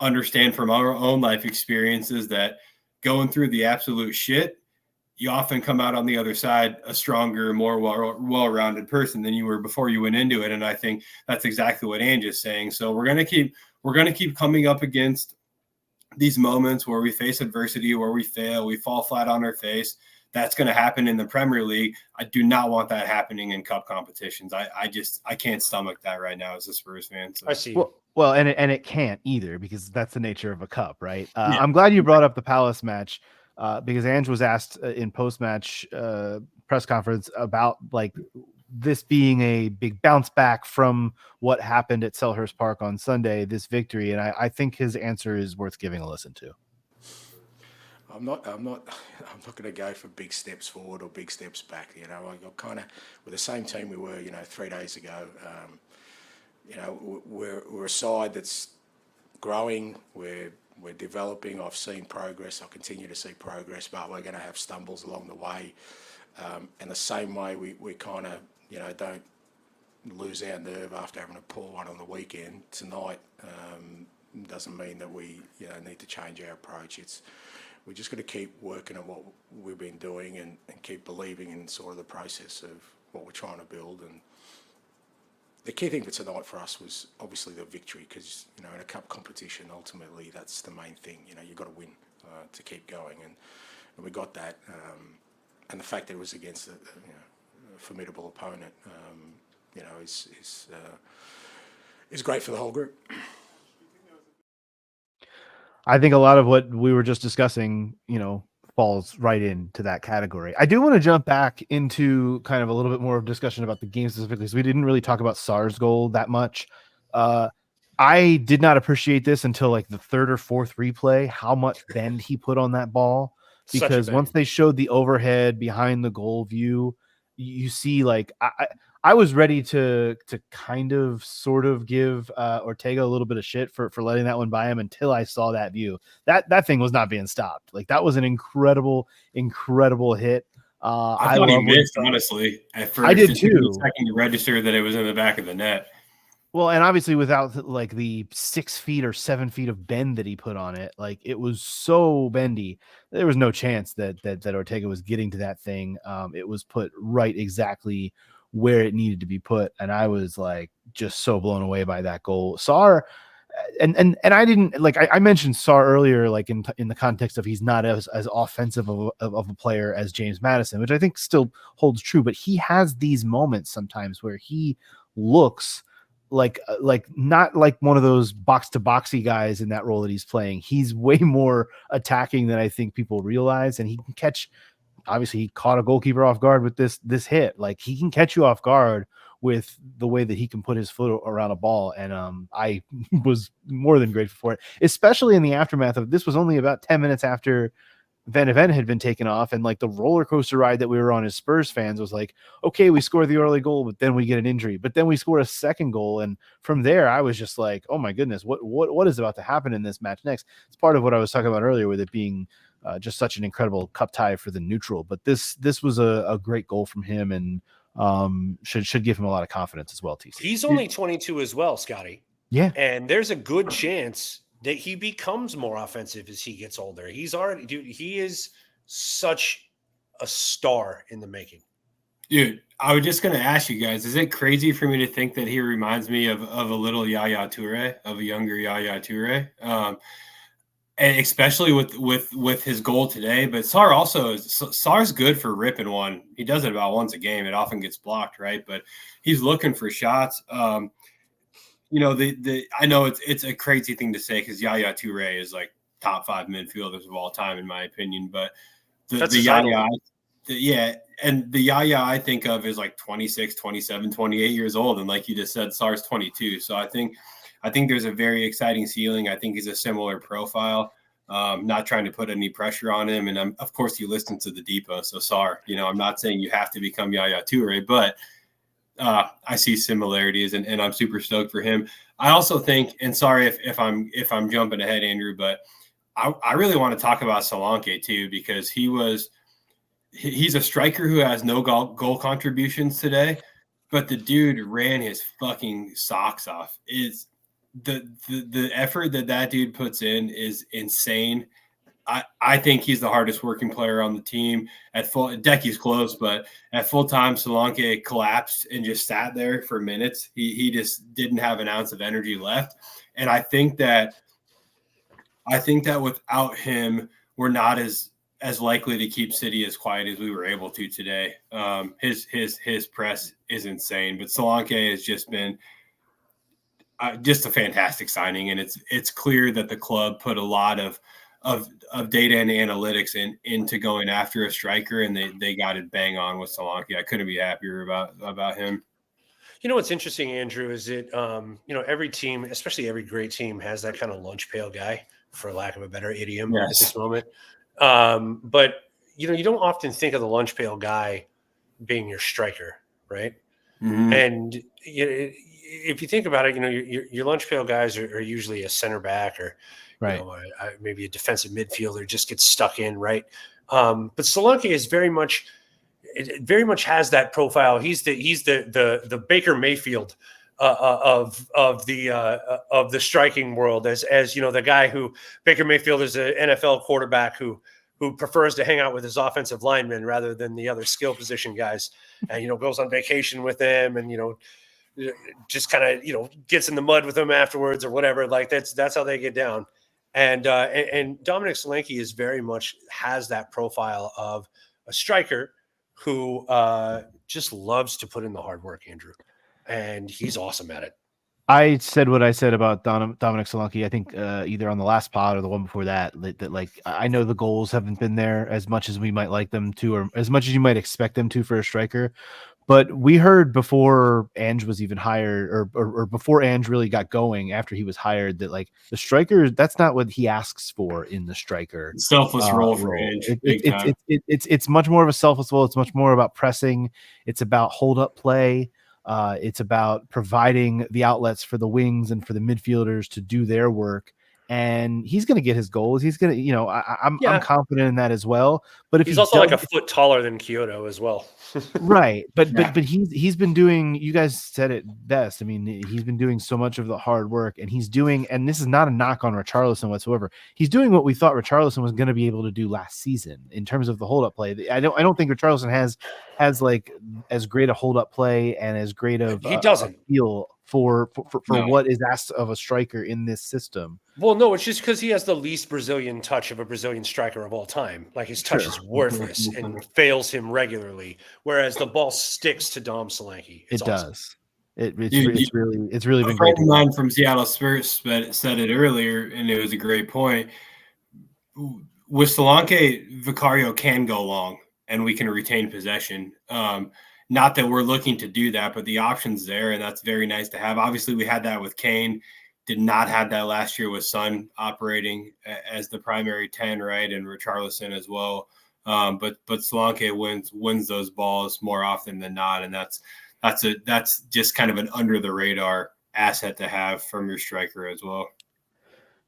understand from our own life experiences that going through the absolute shit, you often come out on the other side a stronger, more well-rounded person than you were before you went into it. And I think that's exactly what Ange is saying. So we're going to keep coming up against these moments where we face adversity, where we fail, we fall flat on our face. That's going to happen in the Premier League. I do not want that happening in cup competitions. I can't stomach that right now as a Spurs fan. So. I see. Well, and it can't either, because that's the nature of a cup, right? Yeah. I'm glad you brought up the Palace match. Because Ange was asked in post-match press conference about like this being a big bounce back from what happened at Selhurst Park on Sunday, this victory, and I think his answer is worth giving a listen to. I'm not going to go for big steps forward or big steps back. I got kind of with the same team we were, 3 days ago. We're a side that's growing. We're developing. I've seen progress. I'll continue to see progress, but we're going to have stumbles along the way. And the same way we kind of, don't lose our nerve after having a poor one on the weekend. Tonight doesn't mean that we need to change our approach. We're just going to keep working at what we've been doing and keep believing in sort of the process of what we're trying to build. And the key thing for tonight for us was obviously the victory, because in a cup competition, ultimately that's the main thing. You've got to win to keep going, and we got that. And the fact that it was against a formidable opponent, is great for the whole group. I think a lot of what we were just discussing, falls right into that category. I do want to jump back into kind of a little bit more of discussion about the game specifically, because we didn't really talk about Sarr's goal that much. I did not appreciate this until like the third or fourth replay, how much bend he put on that ball. Because once they showed the overhead behind the goal view, you see, like, I was ready to kind of sort of give Ortega a little bit of shit for letting that one by him until I saw that view. That thing was not being stopped. Like, that was an incredible hit. I thought he missed, honestly, at first. I did too. Second to register that it was in the back of the net. Well, and obviously without like the 6 feet or 7 feet of bend that he put on it, like, it was so bendy. There was no chance that Ortega was getting to that thing. It was put right exactly where it needed to be put, and I was like just so blown away by that goal. Sarr, and I didn't like, I mentioned Sarr earlier, like in the context of he's not as offensive of a player as James Madison, which I think still holds true, but he has these moments sometimes where he looks like not like one of those box to boxy guys in that role that he's playing. He's way more attacking than I think people realize, and he can catch. Obviously, he caught a goalkeeper off guard with this hit. Like, he can catch you off guard with the way that he can put his foot around a ball, and I was more than grateful for it, especially in the aftermath of this. Was only about 10 minutes after Van de Ven had been taken off, and like the roller coaster ride that we were on as Spurs fans was like, okay, we scored the early goal, but then we get an injury, but then we score a second goal, and from there I was just like, oh my goodness, what is about to happen in this match next? It's part of what I was talking about earlier with it being just such an incredible cup tie for the neutral, but this was a great goal from him, and should give him a lot of confidence as well. TC, he's only 22 as well, Scotty. Yeah, and there's a good chance that he becomes more offensive as he gets older. He's already, dude, he is such a star in the making. Dude, I was just going to ask you guys, is it crazy for me to think that he reminds me of a little Yaya Toure, of a younger Yaya Toure? And especially with his goal today. But Sarr's good for ripping one. He does it about once a game. It often gets blocked, right? But he's looking for shots. I know it's a crazy thing to say because Yaya Toure is like top 5 midfielders of all time, in my opinion. But the Yaya I think of is like 26, 27, 28 years old. And like you just said, Sarr's 22. So I think there's a very exciting ceiling. I think he's a similar profile. Not trying to put any pressure on him. And of course, you listen to the Depot. So Sarr, I'm not saying you have to become Yaya Toure, but I see similarities, and I'm super stoked for him. I also think, and sorry if I'm jumping ahead, Andrew, but I really want to talk about Solanke too, because he's a striker who has no goal contributions today, but the dude ran his fucking socks off. Is the effort that dude puts in is insane. I think he's the hardest working player on the team. Decky's close, but at full time, Solanke collapsed and just sat there for minutes. He just didn't have an ounce of energy left. And I think that without him, we're not as likely to keep City as quiet as we were able to today. His press is insane, but Solanke has just been just a fantastic signing. And it's clear that the club put a lot of data and analytics into going after a striker, and they got it bang on with Solanke. I couldn't be happier about him. What's interesting, Andrew, is that every team, especially every great team, has that kind of lunch pail guy, for lack of a better idiom, at this moment. But you don't often think of the lunch pail guy being your striker, right? Mm-hmm. And if you think about it, your lunch pail guys are usually a center back or right, maybe a defensive midfielder just gets stuck in, right? But Solanke is very much has that profile. He's the Baker Mayfield of the striking world, as the guy who Baker Mayfield is an NFL quarterback who who prefers to hang out with his offensive linemen rather than the other skill position guys, and goes on vacation with them, and just kind of gets in the mud with them afterwards or whatever. Like that's how they get down. And Dominic Solanke is very much has that profile of a striker who just loves to put in the hard work, Andrew, and he's awesome at it. I said what I said about Dominic Solanke. I think either on the last pod or the one before that, like I know the goals haven't been there as much as we might like them to, or as much as you might expect them to for a striker. But we heard before Ange was even hired, or before Ange really got going, after he was hired, that like the striker, that's not what he asks for in the striker. Selfless role for Ange. It's much more of a selfless role. It's much more about pressing. It's about hold up play. It's about providing the outlets for the wings and for the midfielders to do their work. And he's going to get his goals. He's going to, I'm confident in that as well. But if he's also like a foot taller than Kyoto as well, right? But he's been doing. You guys said it best. I mean, he's been doing so much of the hard work, and he's doing. And this is not a knock on Richarlison whatsoever. He's doing what we thought Richarlison was going to be able to do last season in terms of the hold up play. I don't think Richarlison has like as great a hold up play and as great of he doesn't feel for what is asked of a striker in this system. Well, no, it's just because he has the least Brazilian touch of a Brazilian striker of all time. Like his touch is worthless and fails him regularly, whereas the ball sticks to Dom Solanke. It awesome. Does. It's really been great. A friend of mine from Seattle Spurs said it earlier, and it was a great point. With Solanke, Vicario can go long, and we can retain possession. Not that we're looking to do that, but the option's there, and that's very nice to have. Obviously, we had that with Kane. Did not have that last year with Son operating as the primary 10, right, and Richarlison as well. But Solanke wins those balls more often than not, and that's just kind of an under the radar asset to have from your striker as well.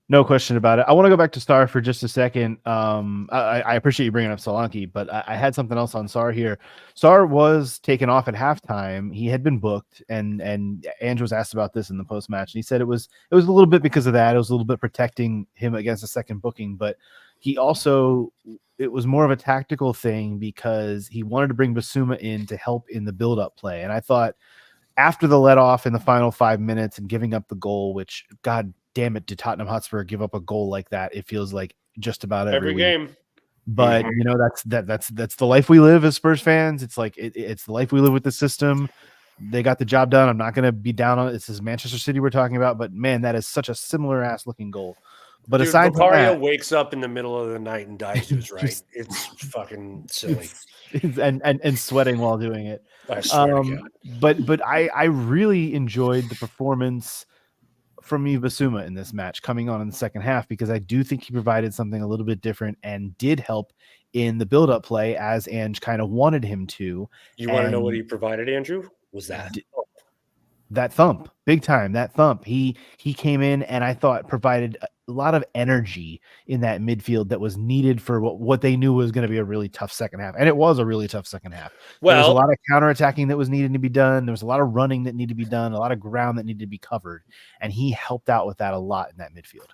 No question about it. I want to go back to Sarr for just a second. I appreciate you bringing up Solanke, but I had something else on Sarr here. Sarr was taken off at halftime. He had been booked, and Andrew was asked about this in the post-match, and he said it was a little bit because of that. It was a little bit protecting him against a second booking, but he also it was more of a tactical thing because he wanted to bring Basuma in to help in the build-up play. And I thought after the let-off in the final 5 minutes and giving up the goal, which God damn it, did Tottenham Hotspur give up a goal like that? It feels like just about every game. But that's the life we live as Spurs fans. It's like it's the life we live with the system. They got the job done. I'm not going to be down on it. This is Manchester City we're talking about, but man, that is such a similar ass looking goal. But dude, aside from that, wakes up in the middle of the night and dives to his right. It's fucking silly. And sweating while doing it. I swear to God. But I really enjoyed the performance from Basuma in this match coming on in the second half, because I do think he provided something a little bit different and did help in the build-up play as Ange kind of wanted him to. You want to know what he provided, Andrew? Was that thump, big time, that thump. He came in and I thought provided a lot of energy in that midfield that was needed for what they knew was going to be a really tough second half. And it was a really tough second half. Well, there was a lot of counterattacking that was needed to be done. There was a lot of running that needed to be done, a lot of ground that needed to be covered. And he helped out with that a lot in that midfield.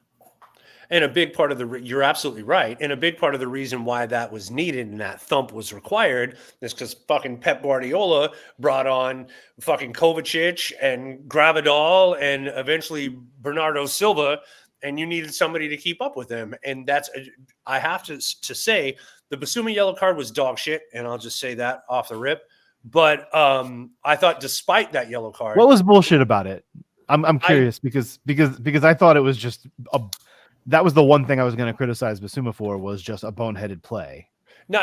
And a big part of you're absolutely right. And a big part of the reason why that was needed and that thump was required is because fucking Pep Guardiola brought on fucking Kovacic and Gravadol and eventually Bernardo Silva, and you needed somebody to keep up with them. And I have to say, the Basuma yellow card was dog shit, and I'll just say that off the rip. But I thought despite that yellow card, what was bullshit about it? I'm curious because I thought it was just that was the one thing I was going to criticize Basuma for, was just a boneheaded play. No,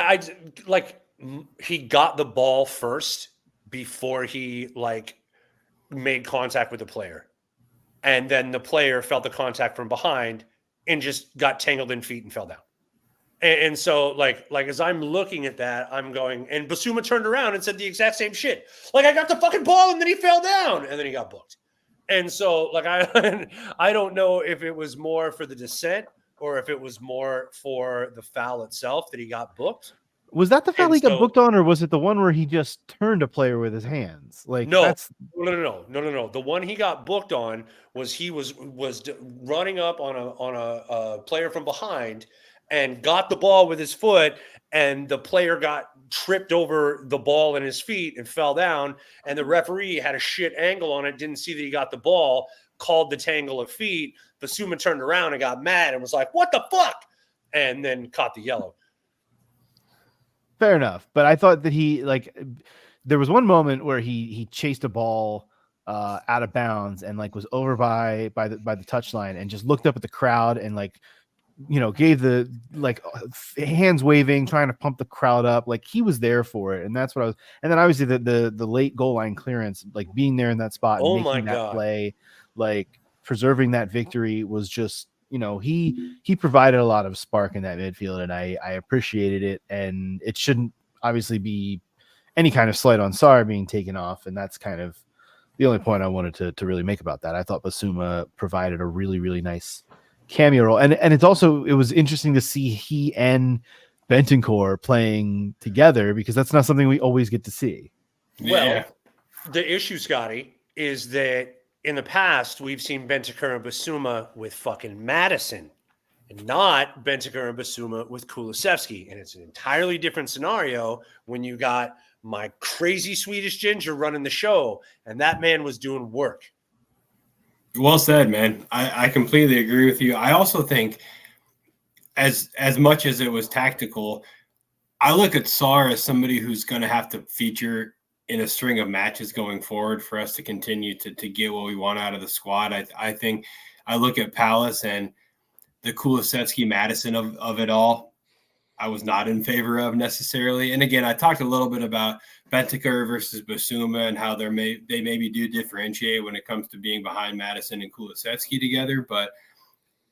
he got the ball first before he made contact with the player. And then the player felt the contact from behind and just got tangled in feet and fell down. And so as I'm looking at that, I'm going, and Basuma turned around and said the exact same shit. I got the fucking ball and then he fell down and then he got booked. And so, I don't know if it was more for the descent or if it was more for the foul itself that he got booked. Was that the foul he got booked on, or was it the one where he just turned a player with his hands? No. The one he got booked on was he was running up on a player from behind, and got the ball with his foot, and the player got tripped over the ball in his feet and fell down, and the referee had a shit angle on it, didn't see that he got the ball, called the tangle of feet. Basuma turned around and got mad and was like, what the fuck? And then caught the yellow. Fair enough. But I thought that there was one moment where he chased a ball out of bounds and was over by the touchline and just looked up at the crowd and gave the hands waving, trying to pump the crowd up. He was there for it. And that's what I was. And then obviously the late goal line clearance, being there in that spot and making that play, preserving that victory was just, he provided a lot of spark in that midfield, and I appreciated it. And it shouldn't obviously be any kind of slight on Sarr being taken off. And that's kind of the only point I wanted to really make about that. I thought Basuma provided a really, really nice cameo role. And it was interesting to see he and Bentancur playing together, because that's not something we always get to see. Well, the issue, Scotty, is that in the past, we've seen Bentancur and Basuma with fucking Madison, and not Bentancur and Basuma with Kulusevski. And it's an entirely different scenario when you got my crazy Swedish ginger running the show, and that man was doing work. Well said, man. I completely agree with you. I also think as much as it was tactical, I look at Sarr as somebody who's going to have to feature in a string of matches going forward for us to continue to get what we want out of the squad. I think I look at Palace and the Kulusevski Madison of it all. I was not in favor of necessarily. And again, I talked a little bit about Bentancur versus Basuma and how they maybe do differentiate when it comes to being behind Madison and Kulusevski together. But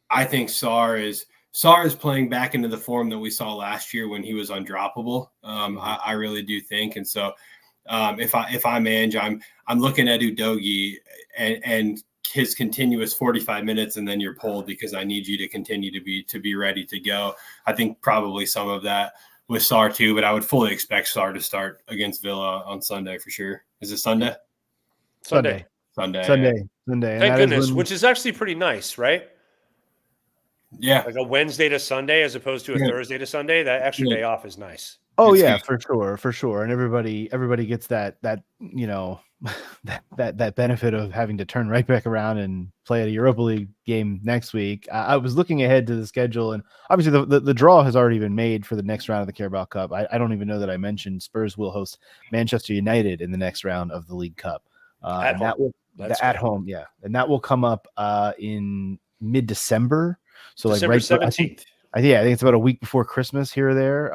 I think Sarr is playing back into the form that we saw last year when he was undroppable. I really do think. And so if I'm Ange, I'm looking at Udogie and his continuous 45 minutes, and then you're pulled because I need you to continue to be ready to go. I think probably some of that with Sarr too, but I would fully expect Sarr to start against Villa on Sunday for sure. Is it Sunday? Sunday. Thank goodness, which is actually pretty nice, right? Yeah. Like a Wednesday to Sunday as opposed to a Thursday to Sunday. That extra day off is nice. Oh yeah, for sure. And everybody gets that that benefit of having to turn right back around and play at a Europa League game next week. I was looking ahead to the schedule, and obviously the draw has already been made for the next round of the Carabao Cup. I don't even know that I mentioned Spurs will host Manchester United in the next round of the League Cup. At home, yeah, and that will come up in mid-December. So December 17th. I think it's about a week before Christmas here or there.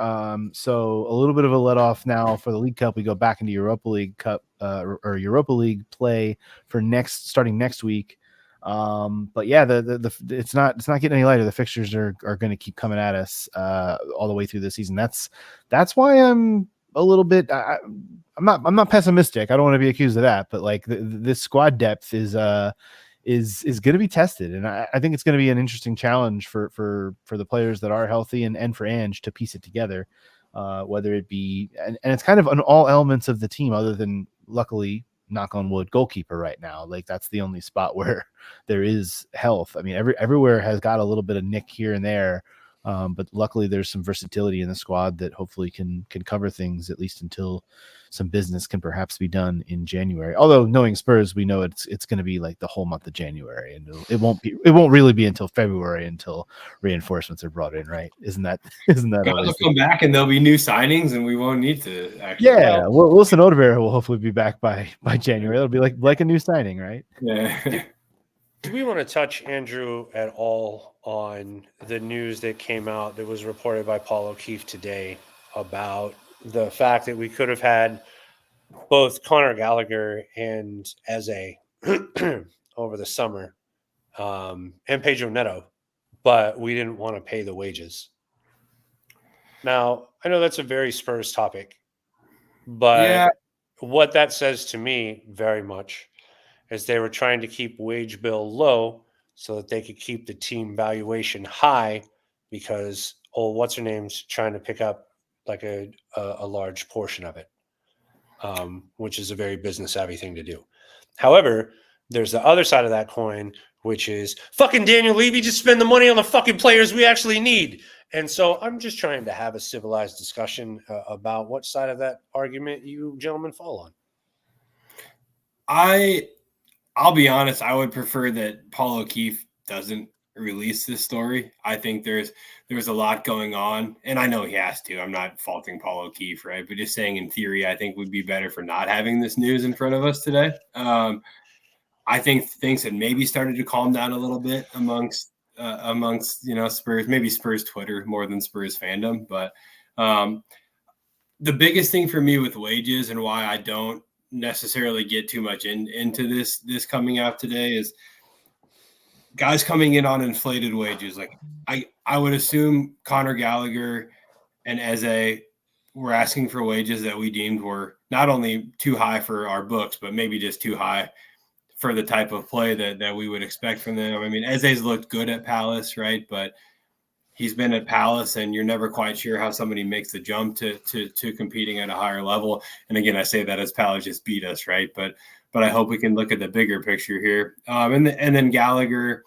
So a little bit of a let off now for the League Cup. We go back into Europa League Cup or Europa League play for starting next week. But yeah, it's not getting any lighter. The fixtures are going to keep coming at us all the way through the season. That's why I'm a little bit. I'm not pessimistic. I don't want to be accused of that. But this squad depth is going to be tested, and I think it's going to be an interesting challenge for the players that are healthy and for Ange to piece it together, whether it be and it's kind of on all elements of the team other than, luckily, knock on wood, goalkeeper right now. That's the only spot where there is health. I mean, everywhere has got a little bit of nick here and there, but luckily there's some versatility in the squad that hopefully can cover things at least until some business can perhaps be done in January. Although knowing Spurs, we know it's going to be like the whole month of January, and it won't really be until February until reinforcements are brought in, right? Isn't that they'll come back and there'll be new signings and we won't need to actually. Yeah, well, Wilson Odegaard will hopefully be back by January. It'll be like a new signing, right? Yeah. Do we want to touch, Andrew, at all on the news that came out that was reported by Paul O'Keefe today about the fact that we could have had both Conor Gallagher and Eze over the summer, and Pedro Neto, but we didn't want to pay the wages? Now, I know that's a very Spurs topic, but what that says to me very much is they were trying to keep wage bill low so that they could keep the team valuation high, because what's her name's trying to pick up like a large portion of it, which is a very business savvy thing to do. However, there's the other side of that coin, which is fucking Daniel Levy just spend the money on the fucking players we actually need. And so I'm just trying to have a civilized discussion about what side of that argument you gentlemen fall on. I'll be honest, I would prefer that Paul O'Keefe doesn't release this story. I think there's a lot going on, and I know he has to. I'm not faulting Paul O'Keefe, right? But just saying in theory, I think would be better for not having this news in front of us today. I think things had maybe started to calm down a little bit amongst Spurs, maybe Spurs Twitter more than Spurs fandom. But the biggest thing for me with wages and why I don't necessarily get too much into this coming out today is guys coming in on inflated wages. Like I would assume Conor Gallagher and Eze were asking for wages that we deemed were not only too high for our books, but maybe just too high for the type of play that we would expect from them. I mean, Eze's looked good at Palace, right? But he's been at Palace, and you're never quite sure how somebody makes the jump to competing at a higher level. And again, I say that as Palace just beat us, right? But I hope we can look at the bigger picture here. And then Gallagher,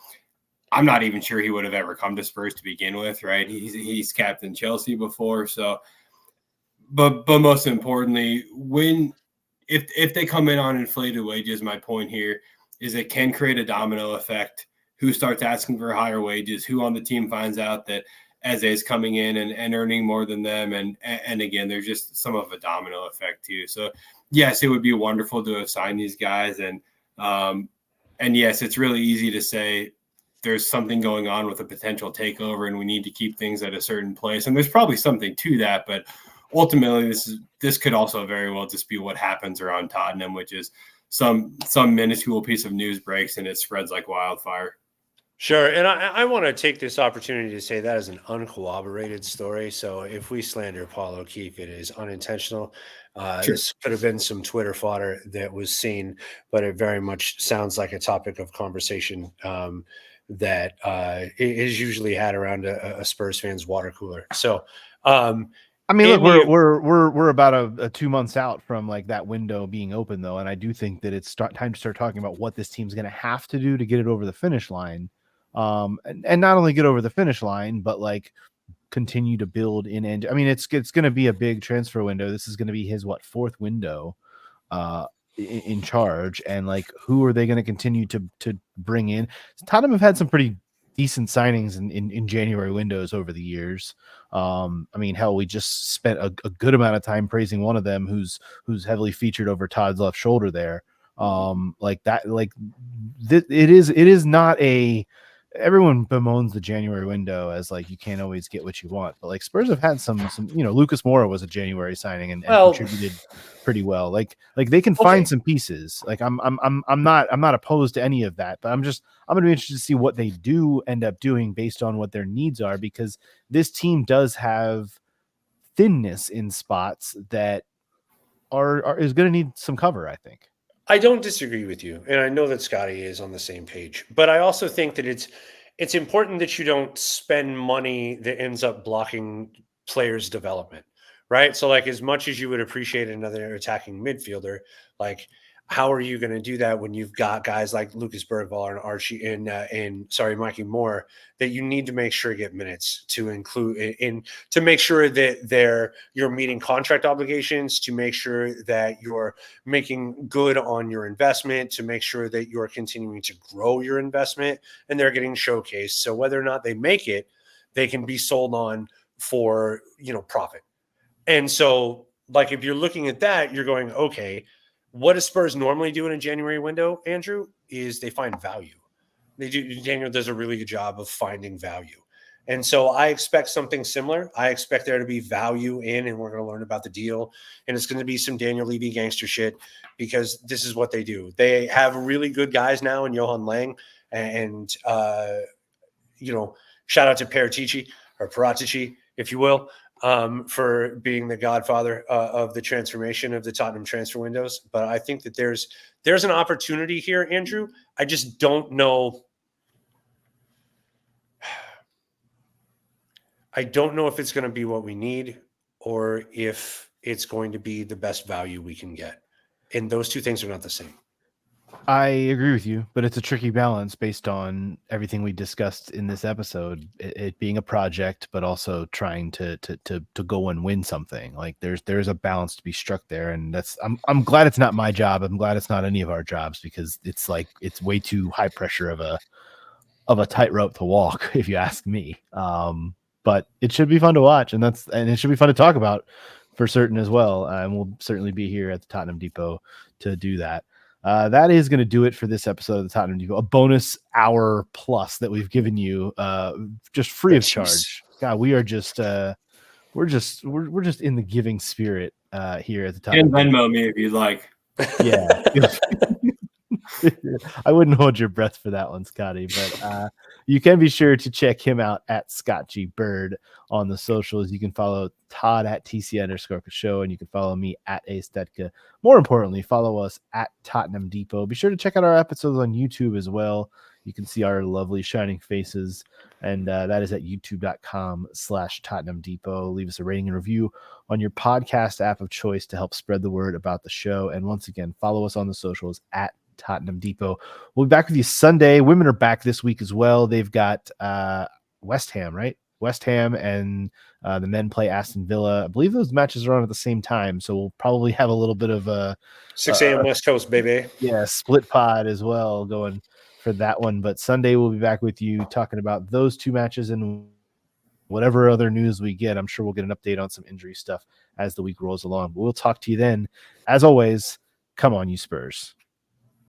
I'm not even sure he would have ever come to Spurs to begin with, right? He's captained Chelsea before, so. But most importantly, if they come in on inflated wages, my point here is it can create a domino effect. Who starts asking for higher wages? Who on the team finds out that Eze is coming in and earning more than them? And again, there's just some of a domino effect too. So yes, it would be wonderful to have signed these guys. And yes, it's really easy to say there's something going on with a potential takeover and we need to keep things at a certain place. And there's probably something to that, but ultimately this could also very well just be what happens around Tottenham, which is some minuscule piece of news breaks and it spreads like wildfire. Sure. And I want to take this opportunity to say that is an uncorroborated story. So if we slander Paul O'Keefe, it is unintentional. Sure. This could have been some Twitter fodder that was seen, but it very much sounds like a topic of conversation that is usually had around a Spurs fan's water cooler. So, I mean, look, we're about a 2 months out from like that window being open, though, and I do think that it's time to start talking about what this team's going to have to do to get it over the finish line, and not only get over the finish line, but like continue to build in. And I mean, it's going to be a big transfer window. This is going to be his fourth window in charge, and like who are they going to continue to bring in? Tottenham have had some pretty decent signings in January windows over the years. I mean, hell, we just spent a good amount of time praising one of them who's heavily featured over Todd's left shoulder there. Like that, like it is not a, everyone bemoans the January window as like you can't always get what you want, but like Spurs have had some Lucas Moura was a January signing and contributed pretty well. Like they can find some pieces. Like I'm not opposed to any of that, but I'm going to be interested to see what they do end up doing based on what their needs are, because this team does have thinness in spots that is going to need some cover, I think. I don't disagree with you, and I know that Scotty is on the same page, but I also think that it's important that you don't spend money that ends up blocking players' development, right? So, like, as much as you would appreciate another attacking midfielder, like, how are you going to do that when you've got guys like Lucas Bergvall and Archie and Mikey Moore that you need to make sure get minutes to include in to make sure that you're meeting contract obligations, to make sure that you're making good on your investment, to make sure that you're continuing to grow your investment and they're getting showcased. So whether or not they make it, they can be sold on for, profit. And so, like, if you're looking at that, you're going, okay, what does Spurs normally do in a January window, Andrew, is they find value. Daniel does a really good job of finding value. And so I expect something similar. I expect there to be value in, and we're going to learn about the deal. And it's going to be some Daniel Levy gangster shit, because this is what they do. They have really good guys now in Johan Lang and shout out to Paratici, if you will, for being the godfather of the transformation of the Tottenham transfer windows. But I think that there's an opportunity here, Andrew. I just don't know. I don't know if it's going to be what we need or if it's going to be the best value we can get. And those two things are not the same. I agree with you, but it's a tricky balance based on everything we discussed in this episode. It being a project, but also trying to go and win something. Like there's a balance to be struck there, and I'm glad it's not my job. I'm glad it's not any of our jobs, because it's way too high pressure of a tightrope to walk, if you ask me. But it should be fun to watch, and it should be fun to talk about for certain as well. And we'll certainly be here at the Tottenham Depot to do that. That is going to do it for this episode of the Tottenham Depot, a bonus hour plus that we've given you, just free of charge. God, we are just we're just in the giving spirit here at the Tottenham And Venmo me if you'd like. Yeah. I wouldn't hold your breath for that one, Scotty, but you can be sure to check him out at Scott G. Bird on the socials. You can follow Todd at TC_show, and you can follow me at Astetka. More importantly, follow us at Tottenham Depot. Be sure to check out our episodes on YouTube as well. You can see our lovely shining faces, and that is at youtube.com/Tottenham Depot. Leave us a rating and review on your podcast app of choice to help spread the word about the show. And once again, follow us on the socials at Tottenham Depot. We'll be back with you Sunday. Women are back this week as well. They've got West Ham, right? West Ham, and the men play Aston Villa. I believe those matches are on at the same time, so we'll probably have a little bit of a 6 a.m. West Coast, baby. Yeah, split pod as well going for that one. But Sunday we'll be back with you talking about those two matches and whatever other news we get. I'm sure we'll get an update on some injury stuff as the week rolls along. But we'll talk to you then. As always, come on, you Spurs.